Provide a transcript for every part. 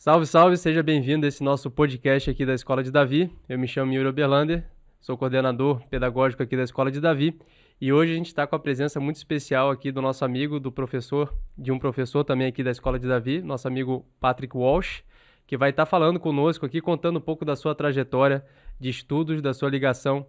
Salve, salve, seja bem-vindo a esse nosso podcast aqui da Escola de Davi. Eu me chamo Yuri Oberlander, sou coordenador pedagógico aqui da Escola de Davi e hoje a gente está com a presença muito especial aqui do nosso amigo, de um professor também aqui da Escola de Davi, nosso amigo Patrick Walsh, que vai estar falando conosco aqui, contando um pouco da sua trajetória de estudos, da sua ligação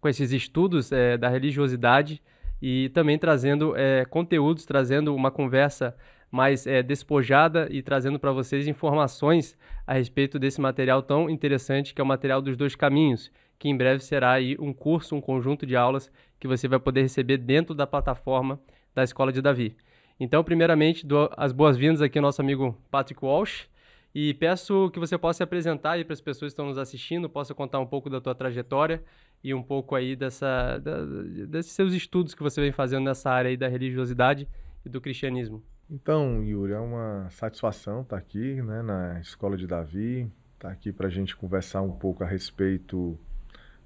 com esses estudos da religiosidade e também trazendo conteúdos, trazendo uma conversa mais despojada e trazendo para vocês informações a respeito desse material tão interessante que é o material dos dois caminhos, que em breve será aí um curso, um conjunto de aulas que você vai poder receber dentro da plataforma da Escola de Davi. Então, primeiramente, dou as boas-vindas aqui ao nosso amigo Patrick Walsh e peço que você possa se apresentar aí para as pessoas que estão nos assistindo, possa contar um pouco da tua trajetória e um pouco aí desses seus estudos que você vem fazendo nessa área aí da religiosidade e do cristianismo. Então, Yuri, é uma satisfação estar aqui, né, na Escola de Davi, estar aqui para a gente conversar um pouco a respeito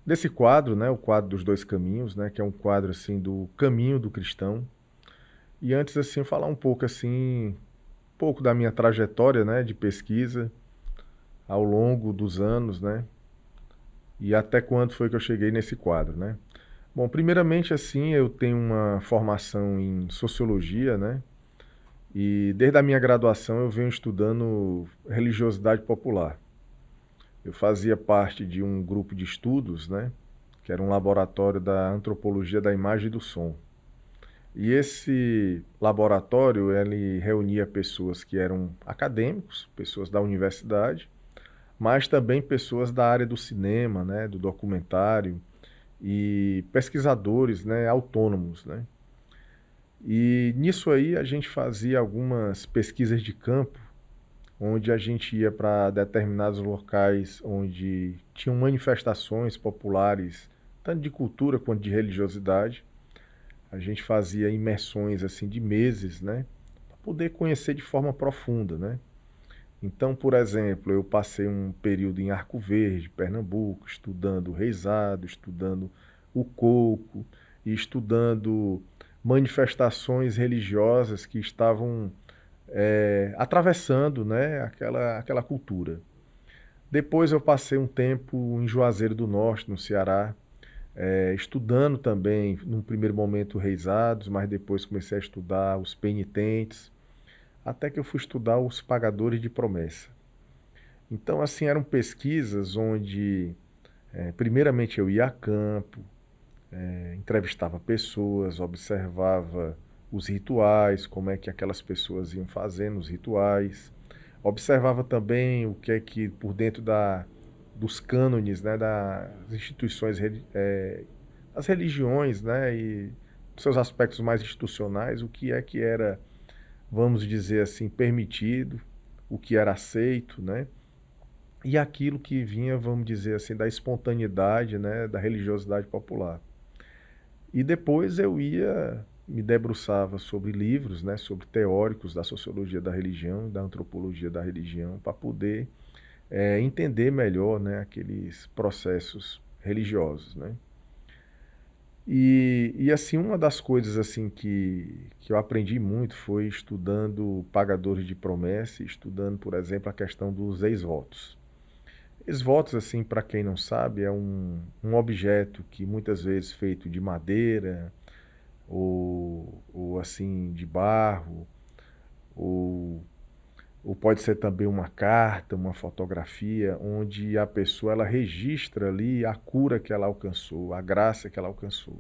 desse quadro, né, o quadro dos dois caminhos, né, que é um quadro assim do caminho do cristão. E antes assim falar um pouco da minha trajetória, né, de pesquisa ao longo dos anos, né, e até quando foi que eu cheguei nesse quadro, né? Bom, primeiramente assim, eu tenho uma formação em sociologia, né? E desde a minha graduação eu venho estudando religiosidade popular. Eu fazia parte de um grupo de estudos, né, que era um laboratório da antropologia da imagem e do som. E esse laboratório, ele reunia pessoas que eram acadêmicos, pessoas da universidade, mas também pessoas da área do cinema, né, do documentário e pesquisadores, né, autônomos, né? E nisso aí a gente fazia algumas pesquisas de campo, onde a gente ia para determinados locais onde tinham manifestações populares, tanto de cultura quanto de religiosidade. A gente fazia imersões assim de meses, né, para poder conhecer de forma profunda, né? Então, por exemplo, eu passei um período em Arco Verde, Pernambuco, estudando o reisado, estudando o coco e estudando manifestações religiosas que estavam atravessando, né, aquela cultura. Depois eu passei um tempo em Juazeiro do Norte, no Ceará, estudando também, num primeiro momento, reisados, mas depois comecei a estudar os penitentes, até que eu fui estudar os pagadores de promessa. Então, assim, eram pesquisas onde, primeiramente, eu ia a campo, entrevistava pessoas, observava os rituais, como é que aquelas pessoas iam fazendo os rituais, observava também o que é que por dentro dos cânones, né, das instituições, das religiões, né, e seus aspectos mais institucionais, o que era, vamos dizer assim, permitido, o que era aceito, né, e aquilo que vinha, vamos dizer assim, da espontaneidade, né, da religiosidade popular. E depois eu ia, me debruçava sobre livros, né, sobre teóricos da sociologia da religião, da antropologia da religião, para poder entender melhor, né, aqueles processos religiosos, né? E assim, uma das coisas assim que eu aprendi muito foi estudando pagadores de promessa, estudando, por exemplo, a questão dos ex-votos. Ex-votos, assim, para quem não sabe, é um objeto que muitas vezes feito de madeira, ou assim, de barro, ou, ou pode ser também uma carta, uma fotografia, onde a pessoa ela registra ali a cura que ela alcançou, a graça que ela alcançou.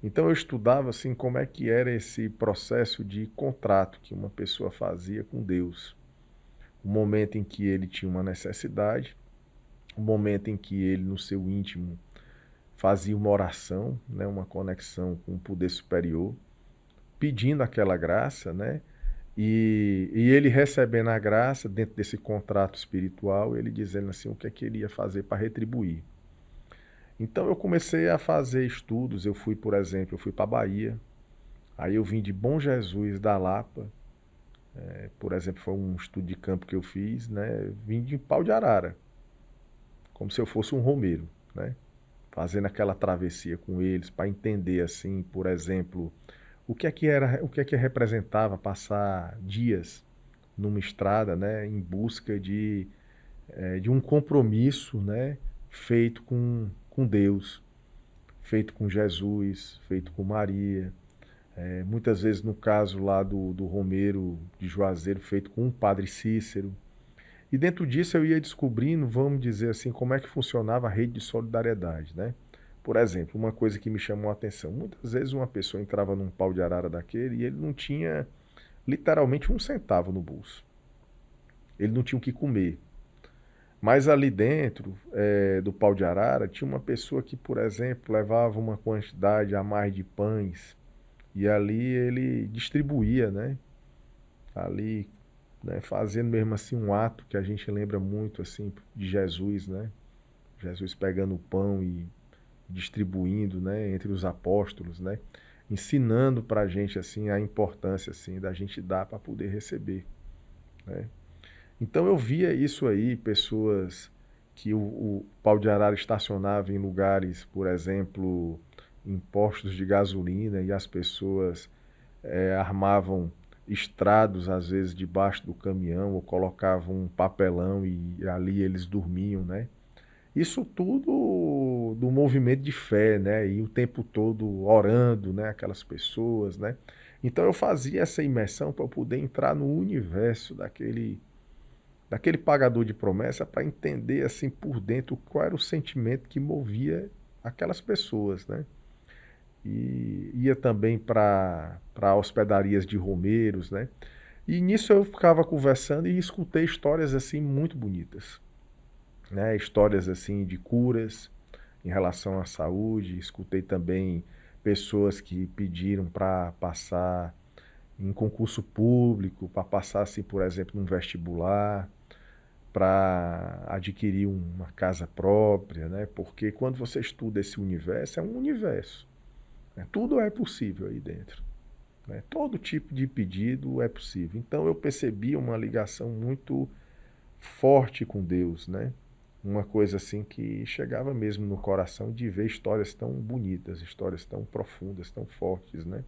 Então eu estudava assim como é que era esse processo de contrato que uma pessoa fazia com Deus. O momento em que ele tinha uma necessidade, o momento em que ele no seu íntimo fazia uma oração, né, uma conexão com o poder superior, pedindo aquela graça, né? E ele recebendo a graça dentro desse contrato espiritual, ele dizendo assim o que é que ele ia fazer para retribuir. Então eu comecei a fazer estudos, eu fui, por exemplo, eu fui para a Bahia, aí eu vim de Bom Jesus da Lapa, por exemplo, foi um estudo de campo que eu fiz, né? Vim de Pau de Arara, como se eu fosse um romeiro, né? Fazendo aquela travessia com eles para entender assim, por exemplo, o que é que representava passar dias numa estrada, né, em busca de um compromisso, né, feito com Deus, feito com Jesus, feito com Maria. Muitas vezes, no caso lá do Romeiro de Juazeiro, feito com o Padre Cícero. E dentro disso eu ia descobrindo, vamos dizer assim, como é que funcionava a rede de solidariedade, né? Por exemplo, uma coisa que me chamou a atenção, muitas vezes uma pessoa entrava num pau de arara daquele e ele não tinha literalmente um centavo no bolso. Ele não tinha o que comer. Mas ali dentro do pau de arara tinha uma pessoa que, por exemplo, levava uma quantidade a mais de pães e ali ele distribuía, né? Ali, né, fazendo mesmo assim um ato que a gente lembra muito assim de Jesus, né? Jesus pegando o pão e distribuindo, né, entre os apóstolos, né? Ensinando para a gente assim a importância assim da gente dar para poder receber, né? Então eu via isso aí, pessoas que o pau de arara estacionava em lugares, por exemplo, em postos de gasolina e as pessoas armavam estrados, às vezes, debaixo do caminhão ou colocavam um papelão e ali eles dormiam, né? Isso tudo do movimento de fé, né? E o tempo todo orando, né? Aquelas pessoas, né? Então eu fazia essa imersão para eu poder entrar no universo daquele pagador de promessa para entender assim por dentro qual era o sentimento que movia aquelas pessoas, né? E ia também para hospedarias de romeiros, né? E nisso eu ficava conversando e escutei histórias assim muito bonitas, né? Histórias assim de curas em relação à saúde. Escutei também pessoas que pediram para passar em concurso público, para passar assim, por exemplo, num vestibular, para adquirir uma casa própria, né? Porque quando você estuda esse universo, é um universo, né? Tudo é possível aí dentro, né? Todo tipo de pedido é possível. Então eu percebi uma ligação muito forte com Deus, né? Uma coisa assim que chegava mesmo no coração de ver histórias tão bonitas, histórias tão profundas, tão fortes, né?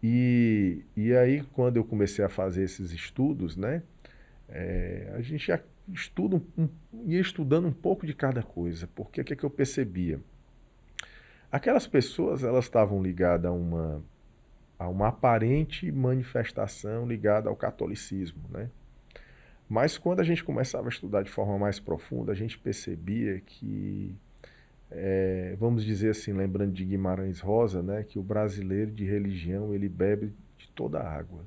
E aí, quando eu comecei a fazer esses estudos, né? A gente já ia estudando um pouco de cada coisa, porque o que é que eu percebia? Aquelas pessoas, elas estavam ligadas a uma aparente manifestação ligada ao catolicismo, né? Mas quando a gente começava a estudar de forma mais profunda, a gente percebia que, vamos dizer assim, lembrando de Guimarães Rosa, né, que o brasileiro de religião ele bebe de toda a água.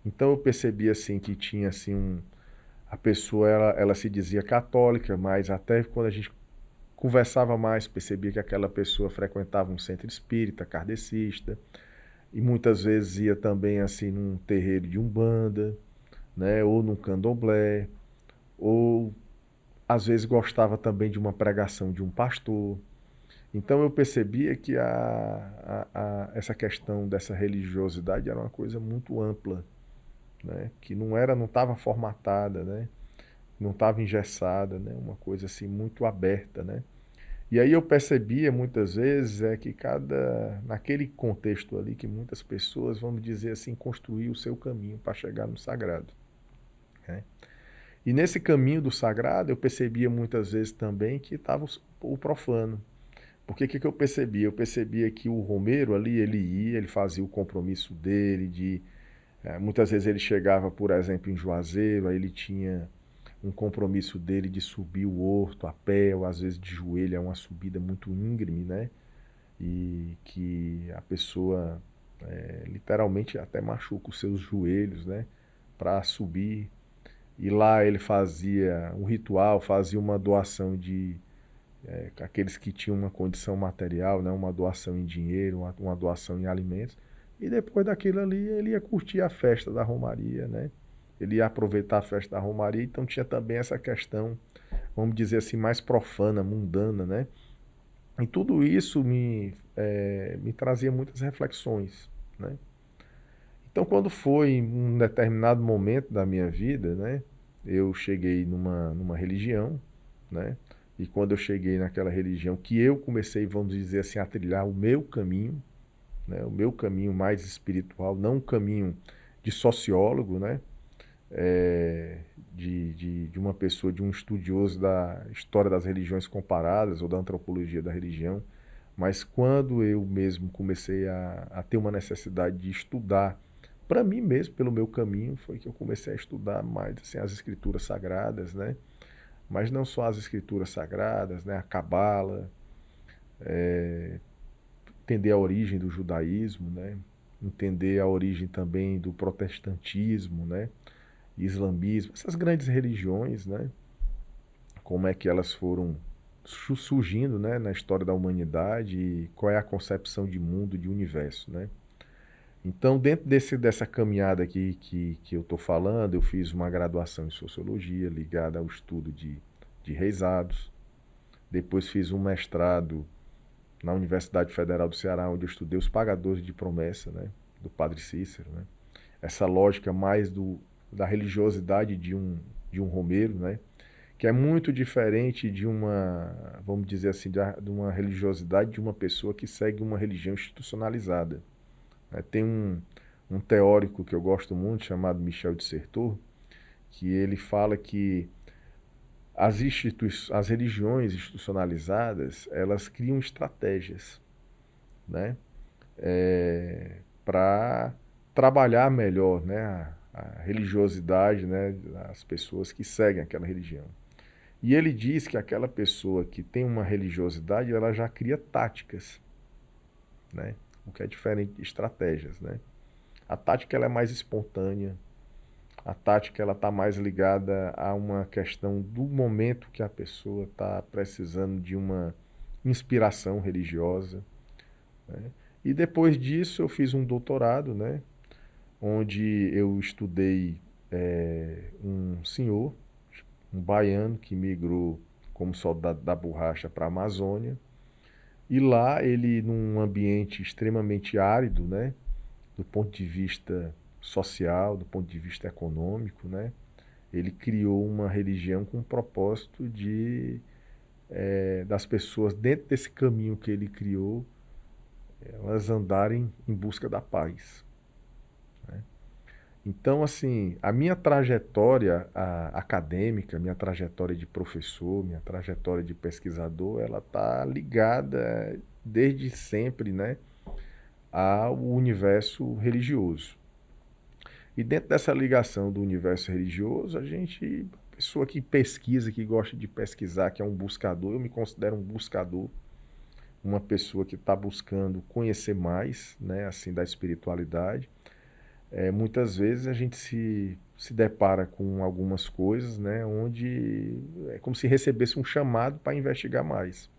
Então eu percebi assim que tinha assim a pessoa ela se dizia católica, mas até quando a gente conversava mais, percebia que aquela pessoa frequentava um centro espírita, kardecista, e muitas vezes ia também assim num terreiro de umbanda, né, ou num candomblé, ou às vezes gostava também de uma pregação de um pastor. Então eu percebia que essa questão dessa religiosidade era uma coisa muito ampla, né, que não estava formatada, né, não estava engessada, né, uma coisa assim muito aberta, né. E aí eu percebia muitas vezes que naquele contexto ali, que muitas pessoas, vamos dizer assim, construíam o seu caminho para chegar no sagrado, né? E nesse caminho do sagrado eu percebia muitas vezes também que estava o profano. Porque o que eu percebia? Eu percebia que o romeiro ali, ele ia, ele fazia o compromisso dele, muitas vezes ele chegava, por exemplo, em Juazeiro, aí ele tinha um compromisso dele de subir o horto a pé, ou às vezes de joelho, é uma subida muito íngreme, né? E que a pessoa literalmente até machuca os seus joelhos, né? Para subir. E lá ele fazia um ritual, fazia uma doação de aqueles que tinham uma condição material, né? Uma doação em dinheiro, uma doação em alimentos. E depois daquilo ali ele ia curtir a festa da Romaria, né? Ele ia aproveitar a festa da Romaria, então tinha também essa questão, vamos dizer assim, mais profana, mundana, né? E tudo isso me trazia muitas reflexões, né? Então, quando foi em um determinado momento da minha vida, né? Eu cheguei numa religião, né? E quando eu cheguei naquela religião, que eu comecei, vamos dizer assim, a trilhar o meu caminho, né? O meu caminho mais espiritual, não um caminho de sociólogo, né? de uma pessoa, de um estudioso da história das religiões comparadas ou da antropologia da religião, mas quando eu mesmo comecei a ter uma necessidade de estudar, para mim mesmo, pelo meu caminho, foi que eu comecei a estudar mais assim, as escrituras sagradas, né? Mas não só as escrituras sagradas, né? A Cabala, entender a origem do judaísmo, né? Entender a origem também do protestantismo, né? Islamismo, essas grandes religiões, né? Como é que elas foram surgindo, né, na história da humanidade e qual é a concepção de mundo, de universo, né? Então, dentro dessa caminhada aqui que eu estou falando, eu fiz uma graduação em Sociologia ligada ao estudo de reisados. Depois fiz um mestrado na Universidade Federal do Ceará, onde eu estudei os pagadores de promessa, né, do Padre Cícero, né? Essa lógica mais da religiosidade de um romeiro, né? Que é muito diferente de uma, vamos dizer assim, de uma religiosidade de uma pessoa que segue uma religião institucionalizada. Tem um teórico que eu gosto muito, chamado Michel de Certeau, que ele fala que as religiões institucionalizadas, elas criam estratégias, né? Para trabalhar melhor, né? A religiosidade, né? Das pessoas que seguem aquela religião. E ele diz que aquela pessoa que tem uma religiosidade, ela já cria táticas, né? O que é diferente de estratégias, né? A tática ela é mais espontânea, a tática ela está mais ligada a uma questão do momento que a pessoa está precisando de uma inspiração religiosa, né? E depois disso eu fiz um doutorado, né? Onde eu estudei um senhor, um baiano que migrou como soldado da borracha para a Amazônia. E lá ele, num ambiente extremamente árido, né, do ponto de vista social, do ponto de vista econômico, né, ele criou uma religião com o propósito das pessoas, dentro desse caminho que ele criou, elas andarem em busca da paz, né? Então, assim, a minha trajetória acadêmica, minha trajetória de professor, minha trajetória de pesquisador, ela está ligada desde sempre, né, ao universo religioso. E dentro dessa ligação do universo religioso, pessoa que pesquisa, que gosta de pesquisar, que é um buscador, eu me considero um buscador, uma pessoa que está buscando conhecer mais, né, assim, da espiritualidade. Muitas vezes a gente se depara com algumas coisas, né, onde é como se recebesse um chamado para investigar mais.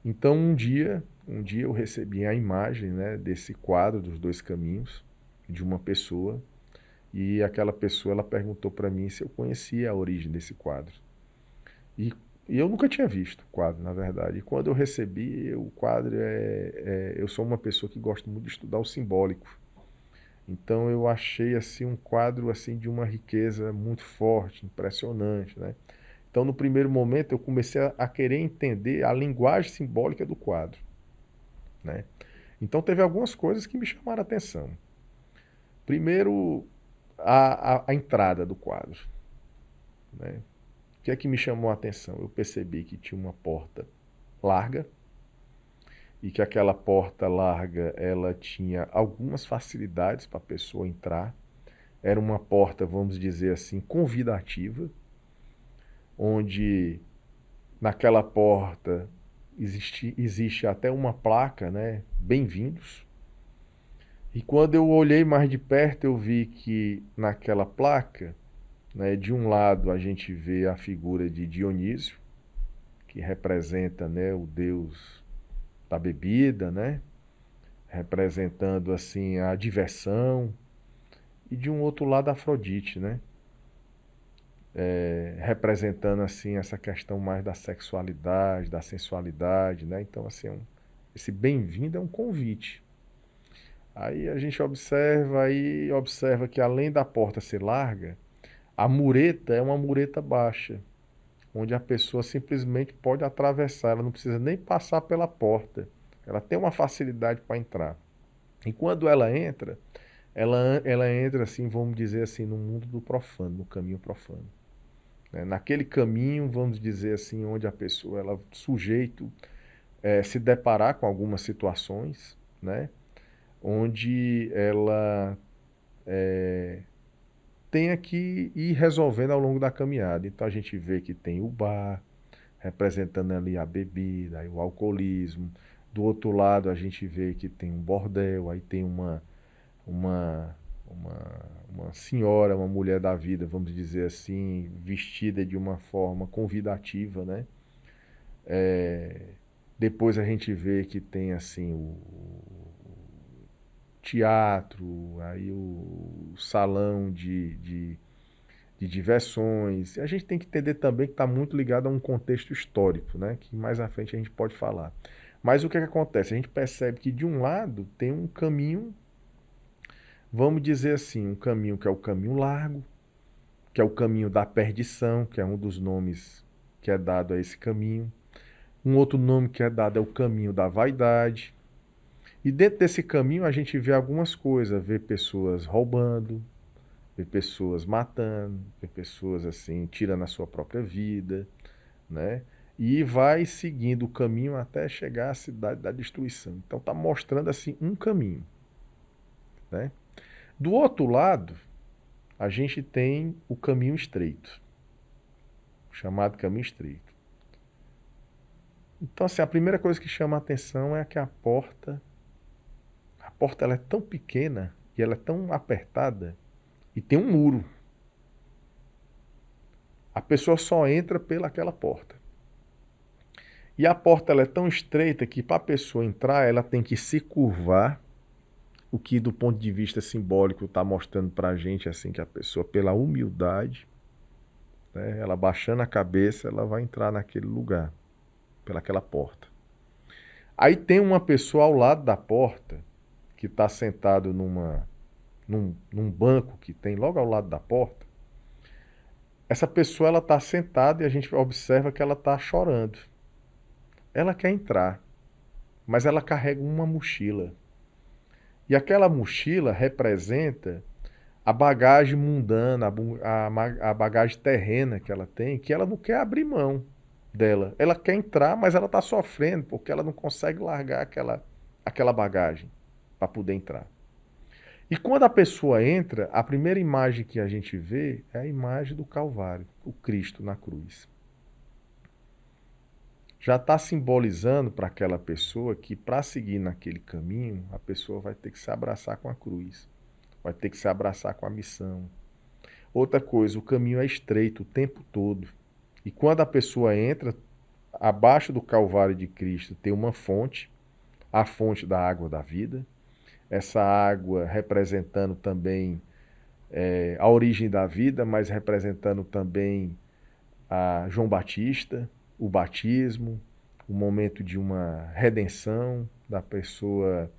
Então, um dia eu recebi a imagem, né, desse quadro dos dois caminhos, de uma pessoa, e aquela pessoa ela perguntou para mim se eu conhecia a origem desse quadro. E eu nunca tinha visto o quadro, na verdade. E quando eu recebi o quadro, eu sou uma pessoa que gosta muito de estudar o simbólico. Então eu achei assim um quadro assim de uma riqueza muito forte, impressionante, né? Então no primeiro momento eu comecei a querer entender a linguagem simbólica do quadro, né? Então teve algumas coisas que me chamaram a atenção. Primeiro, a entrada do quadro, né? O que é que me chamou a atenção? Eu percebi que tinha uma porta larga, e que aquela porta larga ela tinha algumas facilidades para a pessoa entrar. Era uma porta, vamos dizer assim, convidativa, onde naquela porta existe até uma placa, né? Bem-vindos. E quando eu olhei mais de perto, eu vi que naquela placa, né, de um lado a gente vê a figura de Dionísio, que representa, né, o deus da bebida, né? Representando assim a diversão, e de um outro lado Afrodite, né? Representando assim essa questão mais da sexualidade, da sensualidade, né? Então assim, esse bem-vindo é um convite. Aí a gente observa que além da porta ser larga, a mureta é uma mureta baixa, onde a pessoa simplesmente pode atravessar, ela não precisa nem passar pela porta. Ela tem uma facilidade para entrar. E quando ela entra, ela entra assim, vamos dizer assim, no mundo do profano, no caminho profano, né? Naquele caminho, vamos dizer assim, onde a pessoa, ela sujeito se deparar com algumas situações, né? Onde ela tenha que ir resolvendo ao longo da caminhada. Então a gente vê que tem o bar, representando ali a bebida, aí o alcoolismo. Do outro lado a gente vê que tem um bordel, aí tem uma, uma senhora, uma mulher da vida, vamos dizer assim, vestida de uma forma convidativa, né? Depois a gente vê que tem assim o teatro, aí o salão de diversões. A gente tem que entender também que está muito ligado a um contexto histórico, né? Que mais à frente a gente pode falar. Mas o que acontece? A gente percebe que de um lado tem um caminho, vamos dizer assim, um caminho que é o caminho largo, que é o caminho da perdição, que é um dos nomes que é dado a esse caminho. Um outro nome que é dado é o caminho da vaidade. E dentro desse caminho a gente vê algumas coisas, vê pessoas roubando, vê pessoas matando, vê pessoas assim tirando a sua própria vida, né? E vai seguindo o caminho até chegar à cidade da destruição. Então está mostrando assim um caminho, né? Do outro lado, a gente tem o caminho estreito, chamado caminho estreito. Então assim, a primeira coisa que chama a atenção é que a porta ela é tão pequena e ela é tão apertada e tem um muro. A pessoa só entra pelaquela porta. E a porta ela é tão estreita que para a pessoa entrar, ela tem que se curvar, o que do ponto de vista simbólico está mostrando para a gente assim que a pessoa, pela humildade, né, ela baixando a cabeça, ela vai entrar naquele lugar, pelaquela porta. Aí tem uma pessoa ao lado da porta, que está sentado num banco que tem logo ao lado da porta. Essa pessoa ela está sentada e a gente observa que ela está chorando. Ela quer entrar, mas ela carrega uma mochila. E aquela mochila representa a bagagem mundana, a bagagem terrena que ela tem, que ela não quer abrir mão dela. Ela quer entrar, mas ela está sofrendo, porque ela não consegue largar aquela bagagem para poder entrar. E quando a pessoa entra, a primeira imagem que a gente vê é a imagem do Calvário, o Cristo na cruz. Já está simbolizando para aquela pessoa que para seguir naquele caminho, a pessoa vai ter que se abraçar com a cruz, vai ter que se abraçar com a missão. Outra coisa, o caminho é estreito o tempo todo. E quando a pessoa entra, abaixo do Calvário de Cristo tem uma fonte, a fonte da água da vida. Essa água representando também a origem da vida, mas representando também a João Batista, o batismo, o momento de uma redenção, da pessoa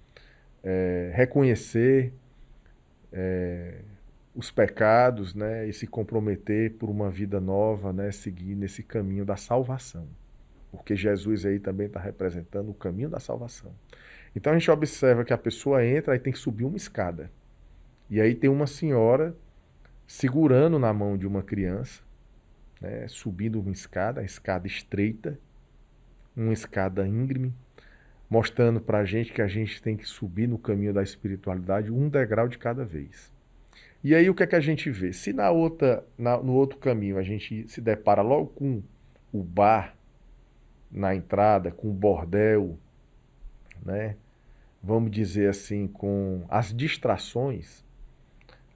reconhecer os pecados, né, e se comprometer por uma vida nova, né, seguir nesse caminho da salvação. Porque Jesus aí também está representando o caminho da salvação. Então a gente observa que a pessoa entra e tem que subir uma escada. E aí tem uma senhora segurando na mão de uma criança, né, subindo uma escada, a escada estreita, uma escada íngreme, mostrando para a gente que a gente tem que subir no caminho da espiritualidade um degrau de cada vez. E aí o que é que a gente vê? Se no outro caminho a gente se depara logo com o bar na entrada, com o bordel, né? Vamos dizer assim, com as distrações,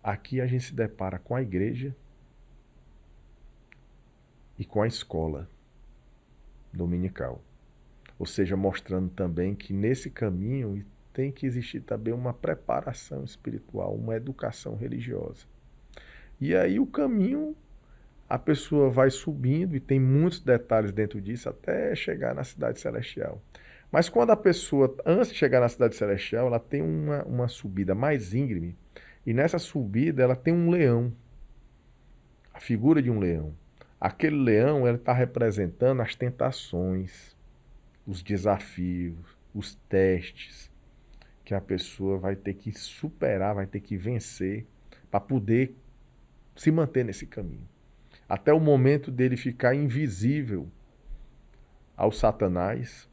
aqui a gente se depara com a igreja e com a escola dominical. Ou seja, mostrando também que nesse caminho tem que existir também uma preparação espiritual, uma educação religiosa. E aí o caminho, a pessoa vai subindo e tem muitos detalhes dentro disso até chegar na cidade celestial. Mas quando a pessoa, antes de chegar na cidade celestial, ela tem uma subida mais íngreme, e nessa subida ela tem um leão, a figura de um leão. Aquele leão está representando as tentações, os desafios, os testes que a pessoa vai ter que superar, vai ter que vencer para poder se manter nesse caminho. Até o momento dele ficar invisível ao Satanás,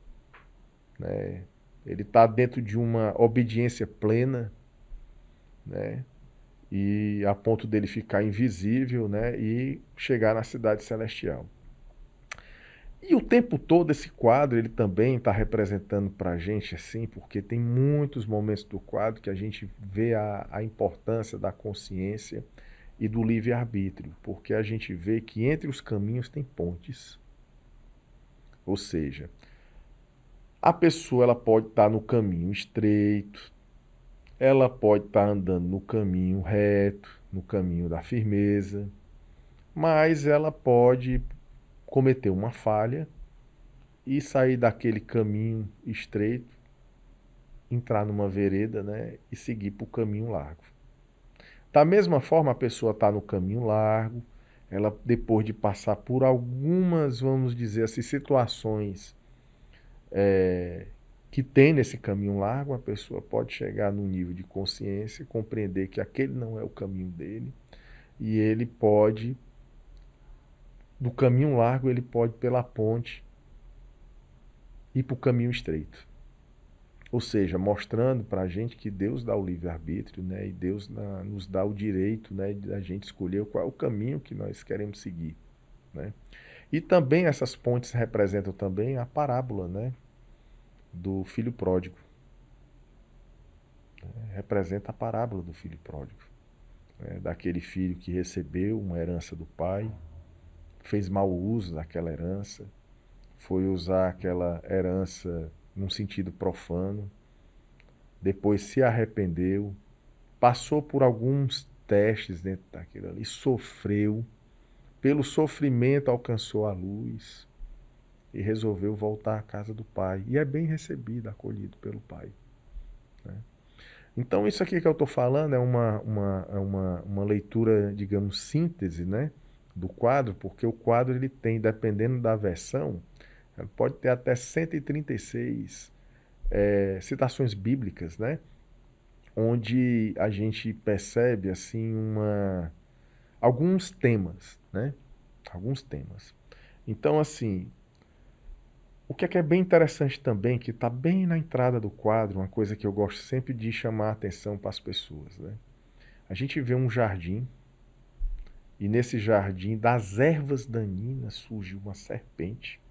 né? Ele está dentro de uma obediência plena, né? E a ponto dele ficar invisível, né? E chegar na cidade celestial. E o tempo todo esse quadro ele também está representando para a gente assim, porque tem muitos momentos do quadro que a gente vê a importância da consciência e do livre-arbítrio, porque a gente vê que entre os caminhos tem pontes. Ou seja, a pessoa ela pode estar no caminho estreito, ela pode estar andando no caminho reto, no caminho da firmeza, mas ela pode cometer uma falha e sair daquele caminho estreito, entrar numa vereda, né, e seguir para o caminho largo. Da mesma forma, a pessoa está no caminho largo, ela depois de passar por algumas, vamos dizer assim, situações que tem nesse caminho largo, a pessoa pode chegar num nível de consciência e compreender que aquele não é o caminho dele e ele pode, do caminho largo, ele pode pela ponte ir para o caminho estreito. Ou seja, mostrando para a gente que Deus dá o livre-arbítrio, né? E Deus nos dá o direito, né, de a gente escolher qual é o caminho que nós queremos seguir, né? E também essas pontes representam também a parábola, né, do filho pródigo. Representa a parábola do filho pródigo, né? Daquele filho que recebeu uma herança do pai, fez mau uso daquela herança, foi usar aquela herança num sentido profano, depois se arrependeu, passou por alguns testes dentro daquilo ali, sofreu, pelo sofrimento alcançou a luz e resolveu voltar à casa do pai. E é bem recebido, acolhido pelo pai, né? Então isso aqui que eu estou falando é uma leitura, digamos, síntese, né, do quadro, porque o quadro ele tem, dependendo da versão, pode ter até 136 citações bíblicas, né? Onde a gente percebe assim alguns temas, né? Alguns temas. Então, assim, o que é bem interessante também, que está bem na entrada do quadro, uma coisa que eu gosto sempre de chamar a atenção para as pessoas, né? A gente vê um jardim, e nesse jardim, das ervas daninhas, surge uma serpente.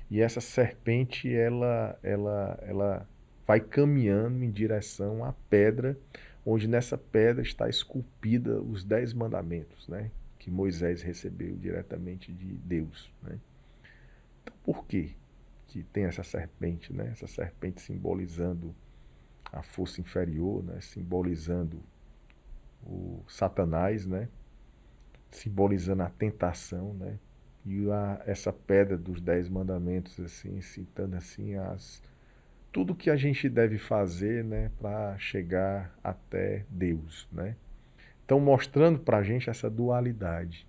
E essa serpente, ela vai caminhando em direção à pedra, onde nessa pedra está esculpida os 10 mandamentos, né, que Moisés recebeu diretamente de Deus, né? Então, por quê que tem essa serpente, né? Essa serpente simbolizando a força inferior, né? Simbolizando o Satanás, né? Simbolizando a tentação, né? E essa pedra dos 10 mandamentos, assim, citando assim tudo que a gente deve fazer, né, para chegar até Deus, né? Então, mostrando para a gente essa dualidade,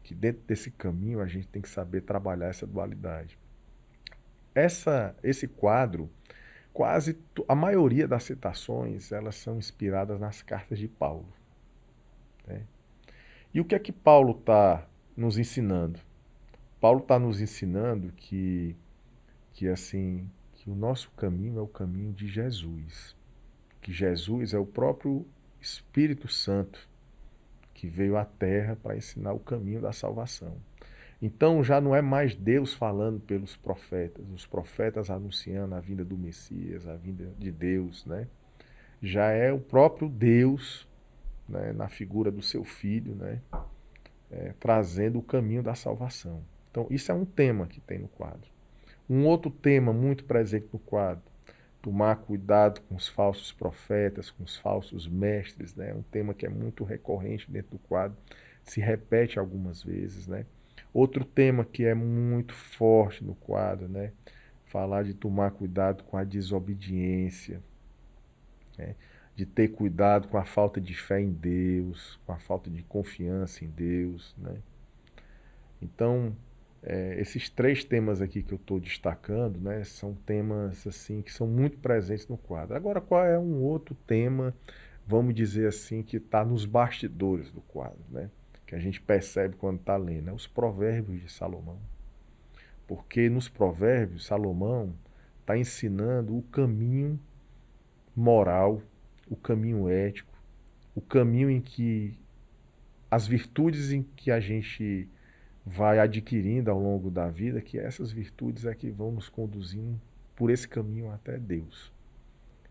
que dentro desse caminho a gente tem que saber trabalhar essa dualidade. Esse quadro, a maioria das citações, elas são inspiradas nas cartas de Paulo, né? E o que é que Paulo está nos ensinando? Paulo está nos ensinando que assim, que o nosso caminho é o caminho de Jesus, que Jesus é o próprio Espírito Santo que veio à Terra para ensinar o caminho da salvação. Então já não é mais Deus falando pelos profetas, os profetas anunciando a vinda do Messias, a vinda de Deus, né? Já é o próprio Deus, né, na figura do seu Filho, né, trazendo o caminho da salvação. Então isso é um tema que tem no quadro. Um outro tema muito presente no quadro, tomar cuidado com os falsos profetas, com os falsos mestres, né? Um tema que é muito recorrente dentro do quadro, se repete algumas vezes, né? Outro tema que é muito forte no quadro, né? Falar de tomar cuidado com a desobediência, né? De ter cuidado com a falta de fé em Deus, com a falta de confiança em Deus, né? Então, Esses 3 temas aqui que eu estou destacando, né, são temas assim que são muito presentes no quadro. Agora, qual é um outro tema, vamos dizer assim, que está nos bastidores do quadro, né, que a gente percebe quando está lendo? Os provérbios de Salomão. Porque nos provérbios, Salomão está ensinando o caminho moral, o caminho ético, o caminho em que as virtudes em que a gente vai adquirindo ao longo da vida, que essas virtudes é que vão nos conduzindo por esse caminho até Deus.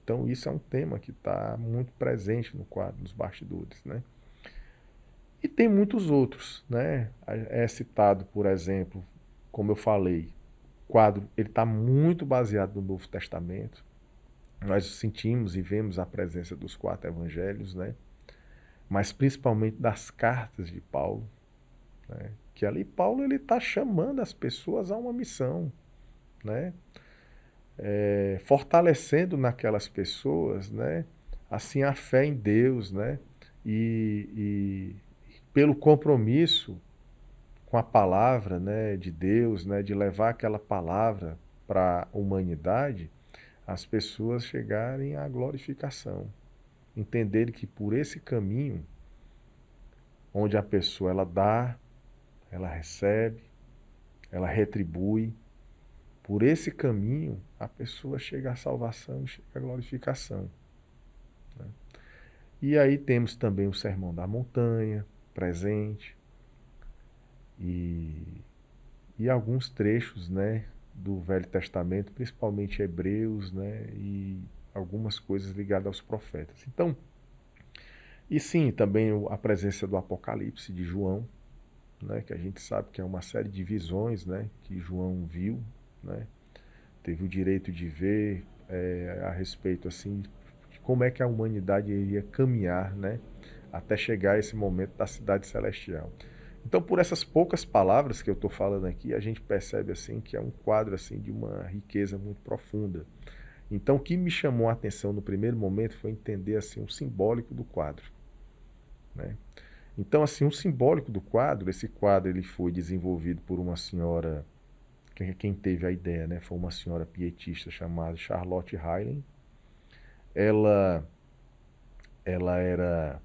Então isso é um tema que está muito presente no quadro, nos bastidores, né? E tem muitos outros, né? É citado, por exemplo, como eu falei, o quadro ele está muito baseado no Novo Testamento. Nós sentimos e vemos a presença dos 4 evangelhos, né? Mas principalmente das cartas de Paulo, né? Que ali Paulo ele está chamando as pessoas a uma missão, né? Fortalecendo naquelas pessoas, né? Assim a fé em Deus, né? E pelo compromisso com a palavra, né, de Deus, né, de levar aquela palavra para a humanidade, as pessoas chegarem à glorificação, entenderem que por esse caminho, onde a pessoa ela dá, ela recebe, ela retribui, por esse caminho a pessoa chega à salvação e chega à glorificação, né? E aí temos também o Sermão da Montanha presente e alguns trechos, né, do Velho Testamento, principalmente Hebreus, né, e algumas coisas ligadas aos profetas. Então, e sim, também a presença do Apocalipse de João, né, que a gente sabe que é uma série de visões, né, que João viu, né, teve o direito de ver a respeito assim de como é que a humanidade iria caminhar, né, até chegar a esse momento da cidade celestial. Então, por essas poucas palavras que eu estou falando aqui, a gente percebe assim que é um quadro assim de uma riqueza muito profunda. Então, o que me chamou a atenção no primeiro momento foi entender assim o simbólico do quadro, né? Então, assim, o simbólico do quadro, esse quadro ele foi desenvolvido por uma senhora, quem teve a ideia, né, foi uma senhora pietista chamada Charlotte Hylen. Ela era...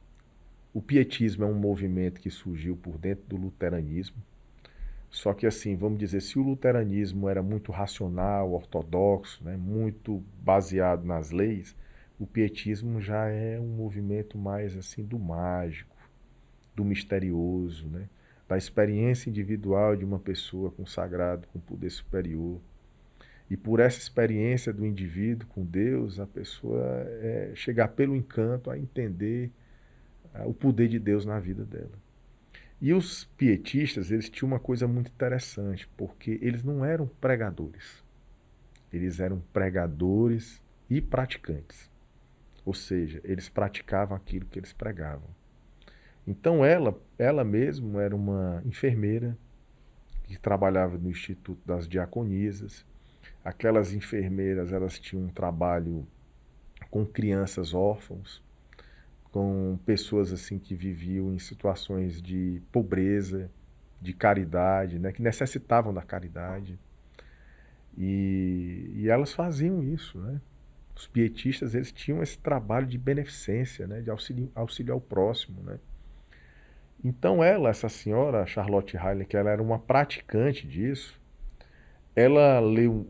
O pietismo é um movimento que surgiu por dentro do luteranismo. Só que assim, vamos dizer, se o luteranismo era muito racional, ortodoxo, né, muito baseado nas leis, o pietismo já é um movimento mais assim do mágico, do misterioso, né, da experiência individual de uma pessoa consagrada com poder superior. E por essa experiência do indivíduo com Deus, a pessoa chegar pelo encanto a entender o poder de Deus na vida dela. E os pietistas, eles tinham uma coisa muito interessante, porque eles não eram pregadores. Eles eram pregadores e praticantes. Ou seja, eles praticavam aquilo que eles pregavam. Então ela mesma era uma enfermeira que trabalhava no Instituto das Diaconisas. Aquelas enfermeiras, elas tinham um trabalho com crianças órfãos, com pessoas assim que viviam em situações de pobreza, de caridade, né, que necessitavam da caridade. E elas faziam isso, né? Os pietistas, eles tinham esse trabalho de beneficência, né, de auxiliar o próximo, né? Então essa senhora, Charlotte Hylen, que ela era uma praticante disso, ela leu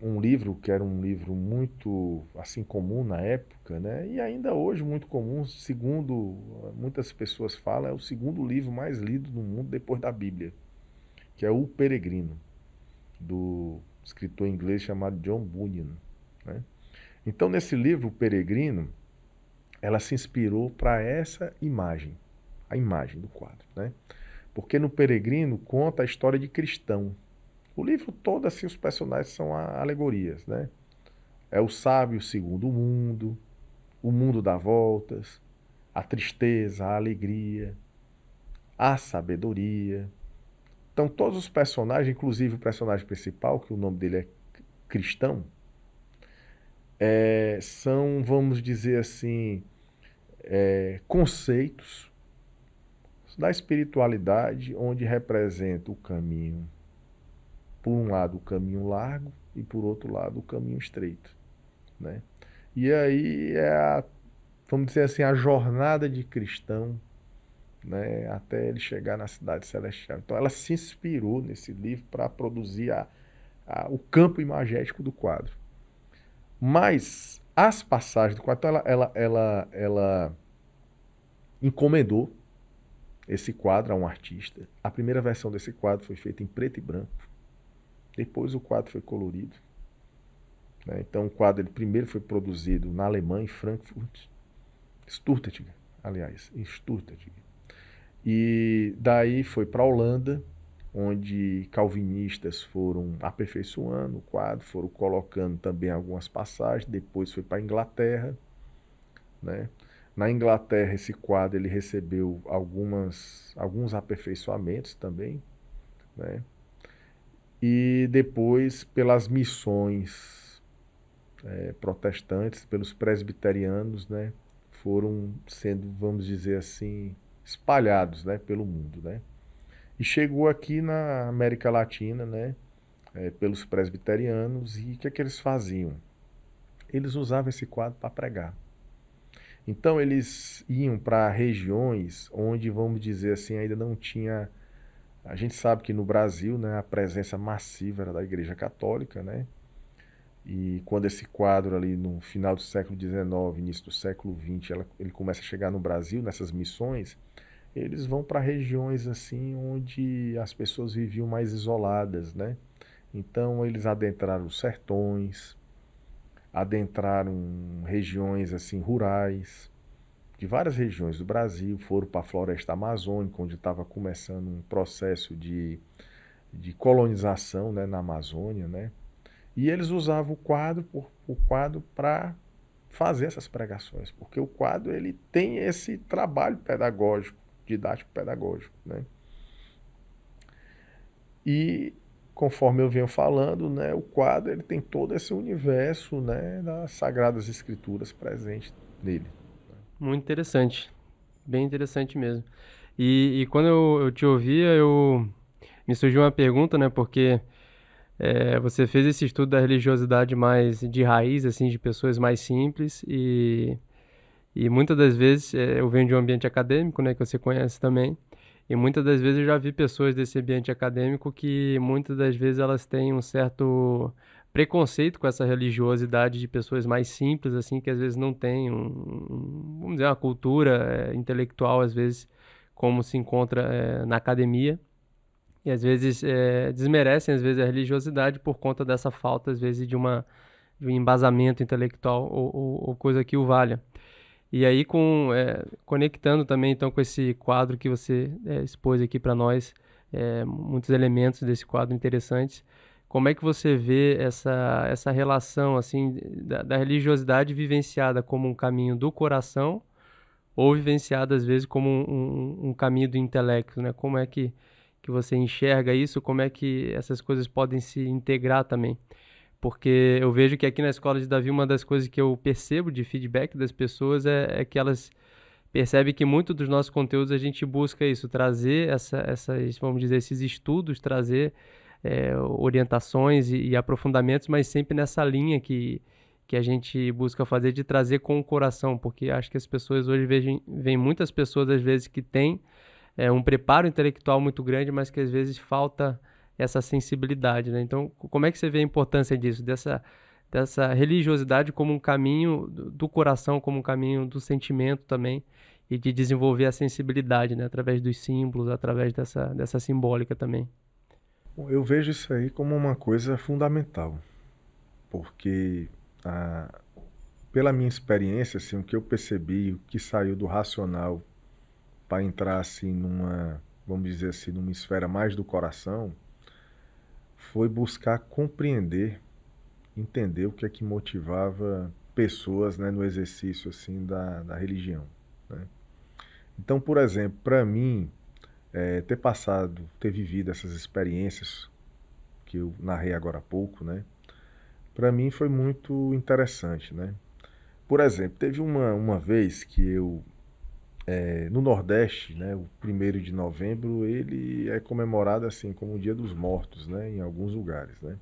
um livro que era um livro muito assim comum na época, né? E ainda hoje muito comum, segundo muitas pessoas falam, é o segundo livro mais lido no mundo depois da Bíblia, que é O Peregrino, do escritor inglês chamado John Bunyan, né? Então nesse livro, O Peregrino, ela se inspirou para essa imagem, a imagem do quadro, né? Porque no Peregrino conta a história de Cristão. O livro todo, assim, os personagens são alegorias, né? É o sábio segundo o mundo dá voltas, a tristeza, a alegria, a sabedoria. Então, todos os personagens, inclusive o personagem principal, que o nome dele é Cristão, são, vamos dizer assim, conceitos da espiritualidade onde representa o caminho por um lado o caminho largo e por outro lado o caminho estreito, né? E aí vamos dizer assim, a jornada de cristão, né, até ele chegar na cidade celestial. Então ela se inspirou nesse livro para produzir o campo imagético do quadro. Mas as passagens do quadro, então ela encomendou esse quadro a um artista. A primeira versão desse quadro foi feita em preto e branco. Depois o quadro foi colorido, né? Então o quadro ele primeiro foi produzido na Alemanha, em Frankfurt, Stuttgart, aliás, em Stuttgart. E daí foi para a Holanda, onde calvinistas foram aperfeiçoando o quadro, foram colocando também algumas passagens. Depois foi para a Inglaterra, né? Na Inglaterra esse quadro ele recebeu alguns aperfeiçoamentos também, né? E depois pelas missões protestantes, pelos presbiterianos, né? Foram sendo, vamos dizer assim, espalhados, né, pelo mundo, né? E chegou aqui na América Latina, né, pelos presbiterianos. E o que é que eles faziam? Eles usavam esse quadro para pregar. Então eles iam para regiões onde, vamos dizer assim, ainda não tinha... A gente sabe que no Brasil, né, a presença massiva era da Igreja Católica, né? E quando esse quadro ali no final do século XIX, início do século XX, ele começa a chegar no Brasil, nessas missões, eles vão para regiões assim onde as pessoas viviam mais isoladas, né? Então eles adentraram os sertões, adentraram regiões assim rurais, de várias regiões do Brasil, foram para a floresta amazônica, onde estava começando um processo de colonização, né, na Amazônia, né? E eles usavam o quadro para fazer essas pregações, porque o quadro ele tem esse trabalho pedagógico, didático pedagógico, né? E conforme eu venho falando, né, o quadro ele tem todo esse universo, né, das Sagradas Escrituras presente nele. Muito interessante, bem interessante mesmo. E quando eu te ouvia, me surgiu uma pergunta, né? Porque você fez esse estudo da religiosidade mais de raiz, assim, de pessoas mais simples e muitas das vezes eu venho de um ambiente acadêmico, né? Que você conhece também. E muitas das vezes eu já vi pessoas desse ambiente acadêmico que muitas das vezes elas têm um certo preconceito com essa religiosidade de pessoas mais simples, assim, que às vezes não têm vamos dizer, uma cultura intelectual, às vezes, como se encontra na academia. E às vezes desmerecem, às vezes, a religiosidade por conta dessa falta, às vezes, de um embasamento intelectual ou coisa que o valha. E aí, conectando também então com esse quadro que você expôs aqui para nós, muitos elementos desse quadro interessantes, como é que você vê essa relação assim da religiosidade vivenciada como um caminho do coração ou vivenciada às vezes como um caminho do intelecto, né? Como é que você enxerga isso? Como é que essas coisas podem se integrar também? Porque eu vejo que aqui na Escola de Davi, uma das coisas que eu percebo de feedback das pessoas é que elas percebem que muito dos nossos conteúdos a gente busca isso, trazer essas, vamos dizer, esses estudos, trazer orientações e aprofundamentos, mas sempre nessa linha que a gente busca fazer de trazer com o coração, porque acho que as pessoas hoje veem muitas pessoas, às vezes, que têm um preparo intelectual muito grande, mas que às vezes falta essa sensibilidade, né? Então, como é que você vê a importância disso, dessa religiosidade como um caminho do coração, como um caminho do sentimento também, e de desenvolver a sensibilidade, né? Através dos símbolos, através dessa simbólica também. Bom, eu vejo isso aí como uma coisa fundamental, porque pela minha experiência, assim, o que eu percebi, o que saiu do racional para entrar assim vamos dizer assim, numa esfera mais do coração, foi buscar compreender, entender o que é que motivava pessoas, né, no exercício assim da religião, né? Então, por exemplo, para mim, ter vivido essas experiências que eu narrei agora há pouco, né, para mim foi muito interessante, né? Por exemplo, teve uma vez que eu no Nordeste, né, o 1º de novembro, ele é comemorado assim como o Dia dos Mortos, né, em alguns lugares, né?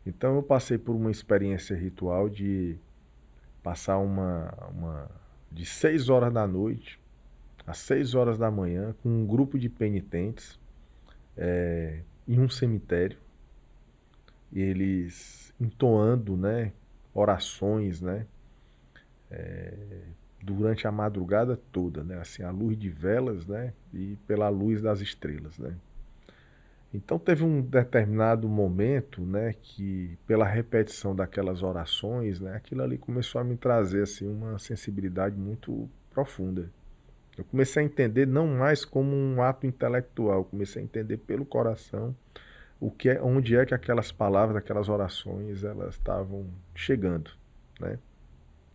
Então eu passei por uma experiência ritual de passar de 6 horas da noite às 6 horas da manhã com um grupo de penitentes em um cemitério, eles entoando, né, orações, né, durante a madrugada toda, né, assim, à luz de velas, né, e pela luz das estrelas, né. Então teve um determinado momento, né, que pela repetição daquelas orações, né, aquilo ali começou a me trazer assim uma sensibilidade muito profunda. Eu comecei a entender não mais como um ato intelectual, comecei a entender pelo coração onde é que aquelas palavras, aquelas orações, elas estavam chegando, né?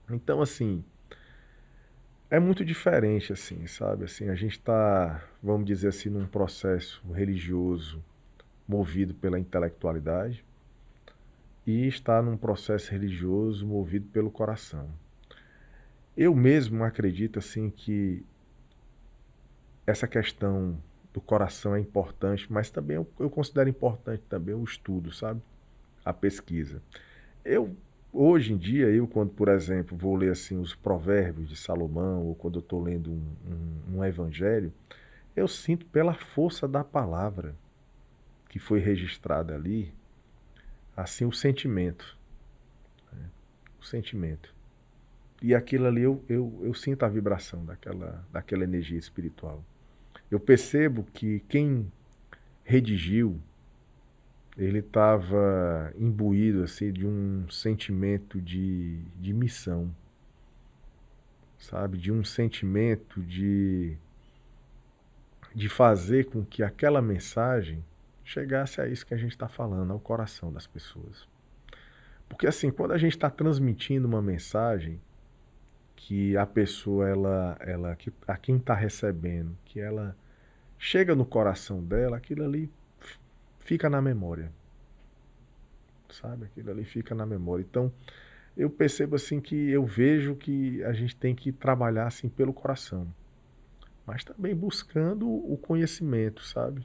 Então assim, é muito diferente assim, sabe? Assim, a gente está, vamos dizer assim, num processo religioso movido pela intelectualidade e está num processo religioso movido pelo coração. Eu mesmo acredito assim que essa questão do coração é importante, mas também eu considero importante também o estudo, sabe? A pesquisa. Eu Hoje em dia, quando, por exemplo, vou ler assim os provérbios de Salomão ou quando eu estou lendo um evangelho, eu sinto pela força da palavra que foi registrada ali, assim o sentimento. E aquilo ali eu sinto a vibração daquela energia espiritual. Eu percebo que quem redigiu, ele estava imbuído assim, de um sentimento de missão, sabe? De um sentimento de fazer com que aquela mensagem chegasse a isso que a gente está falando, ao coração das pessoas. Porque assim, quando a gente está transmitindo uma mensagem que a pessoa, a quem está recebendo, que ela chega no coração dela, aquilo ali fica na memória, sabe? Aquilo ali fica na memória. Então, eu percebo assim que eu vejo que a gente tem que trabalhar assim pelo coração, mas também buscando o conhecimento, sabe?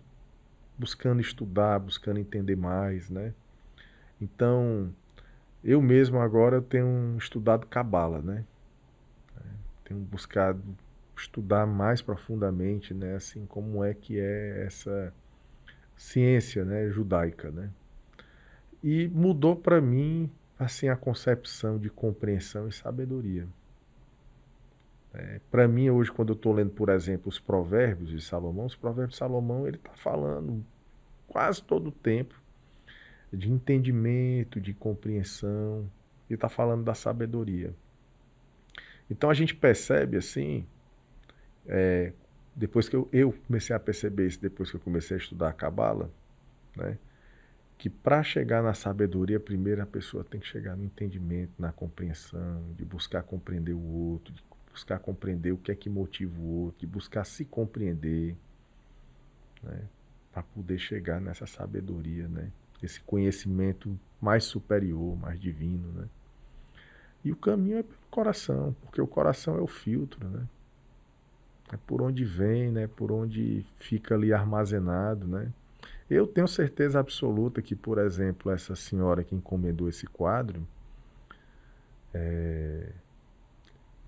Buscando estudar, buscando entender mais, né? Então, eu mesmo agora eu tenho estudado cabala, né? Tenho buscado estudar mais profundamente, né? Assim, como é que é essa ciência, né, judaica, né? E mudou para mim assim a concepção de compreensão e sabedoria. Para mim hoje, quando eu estou lendo, por exemplo, os provérbios de Salomão, ele está falando quase todo o tempo de entendimento, de compreensão, e está falando da sabedoria. Então a gente percebe assim, depois que eu comecei a perceber isso, depois que eu comecei a estudar a Cabala, né? Que para chegar na sabedoria, primeiro a pessoa tem que chegar no entendimento, na compreensão, de buscar compreender o outro, de buscar compreender o que é que motiva o outro, de buscar se compreender, né? Para poder chegar nessa sabedoria, né? Esse conhecimento mais superior, mais divino, né? E o caminho é pelo coração, porque o coração é o filtro, né? É por onde vem, né? Por onde fica ali armazenado, né? Eu tenho certeza absoluta que, por exemplo, essa senhora que encomendou esse quadro,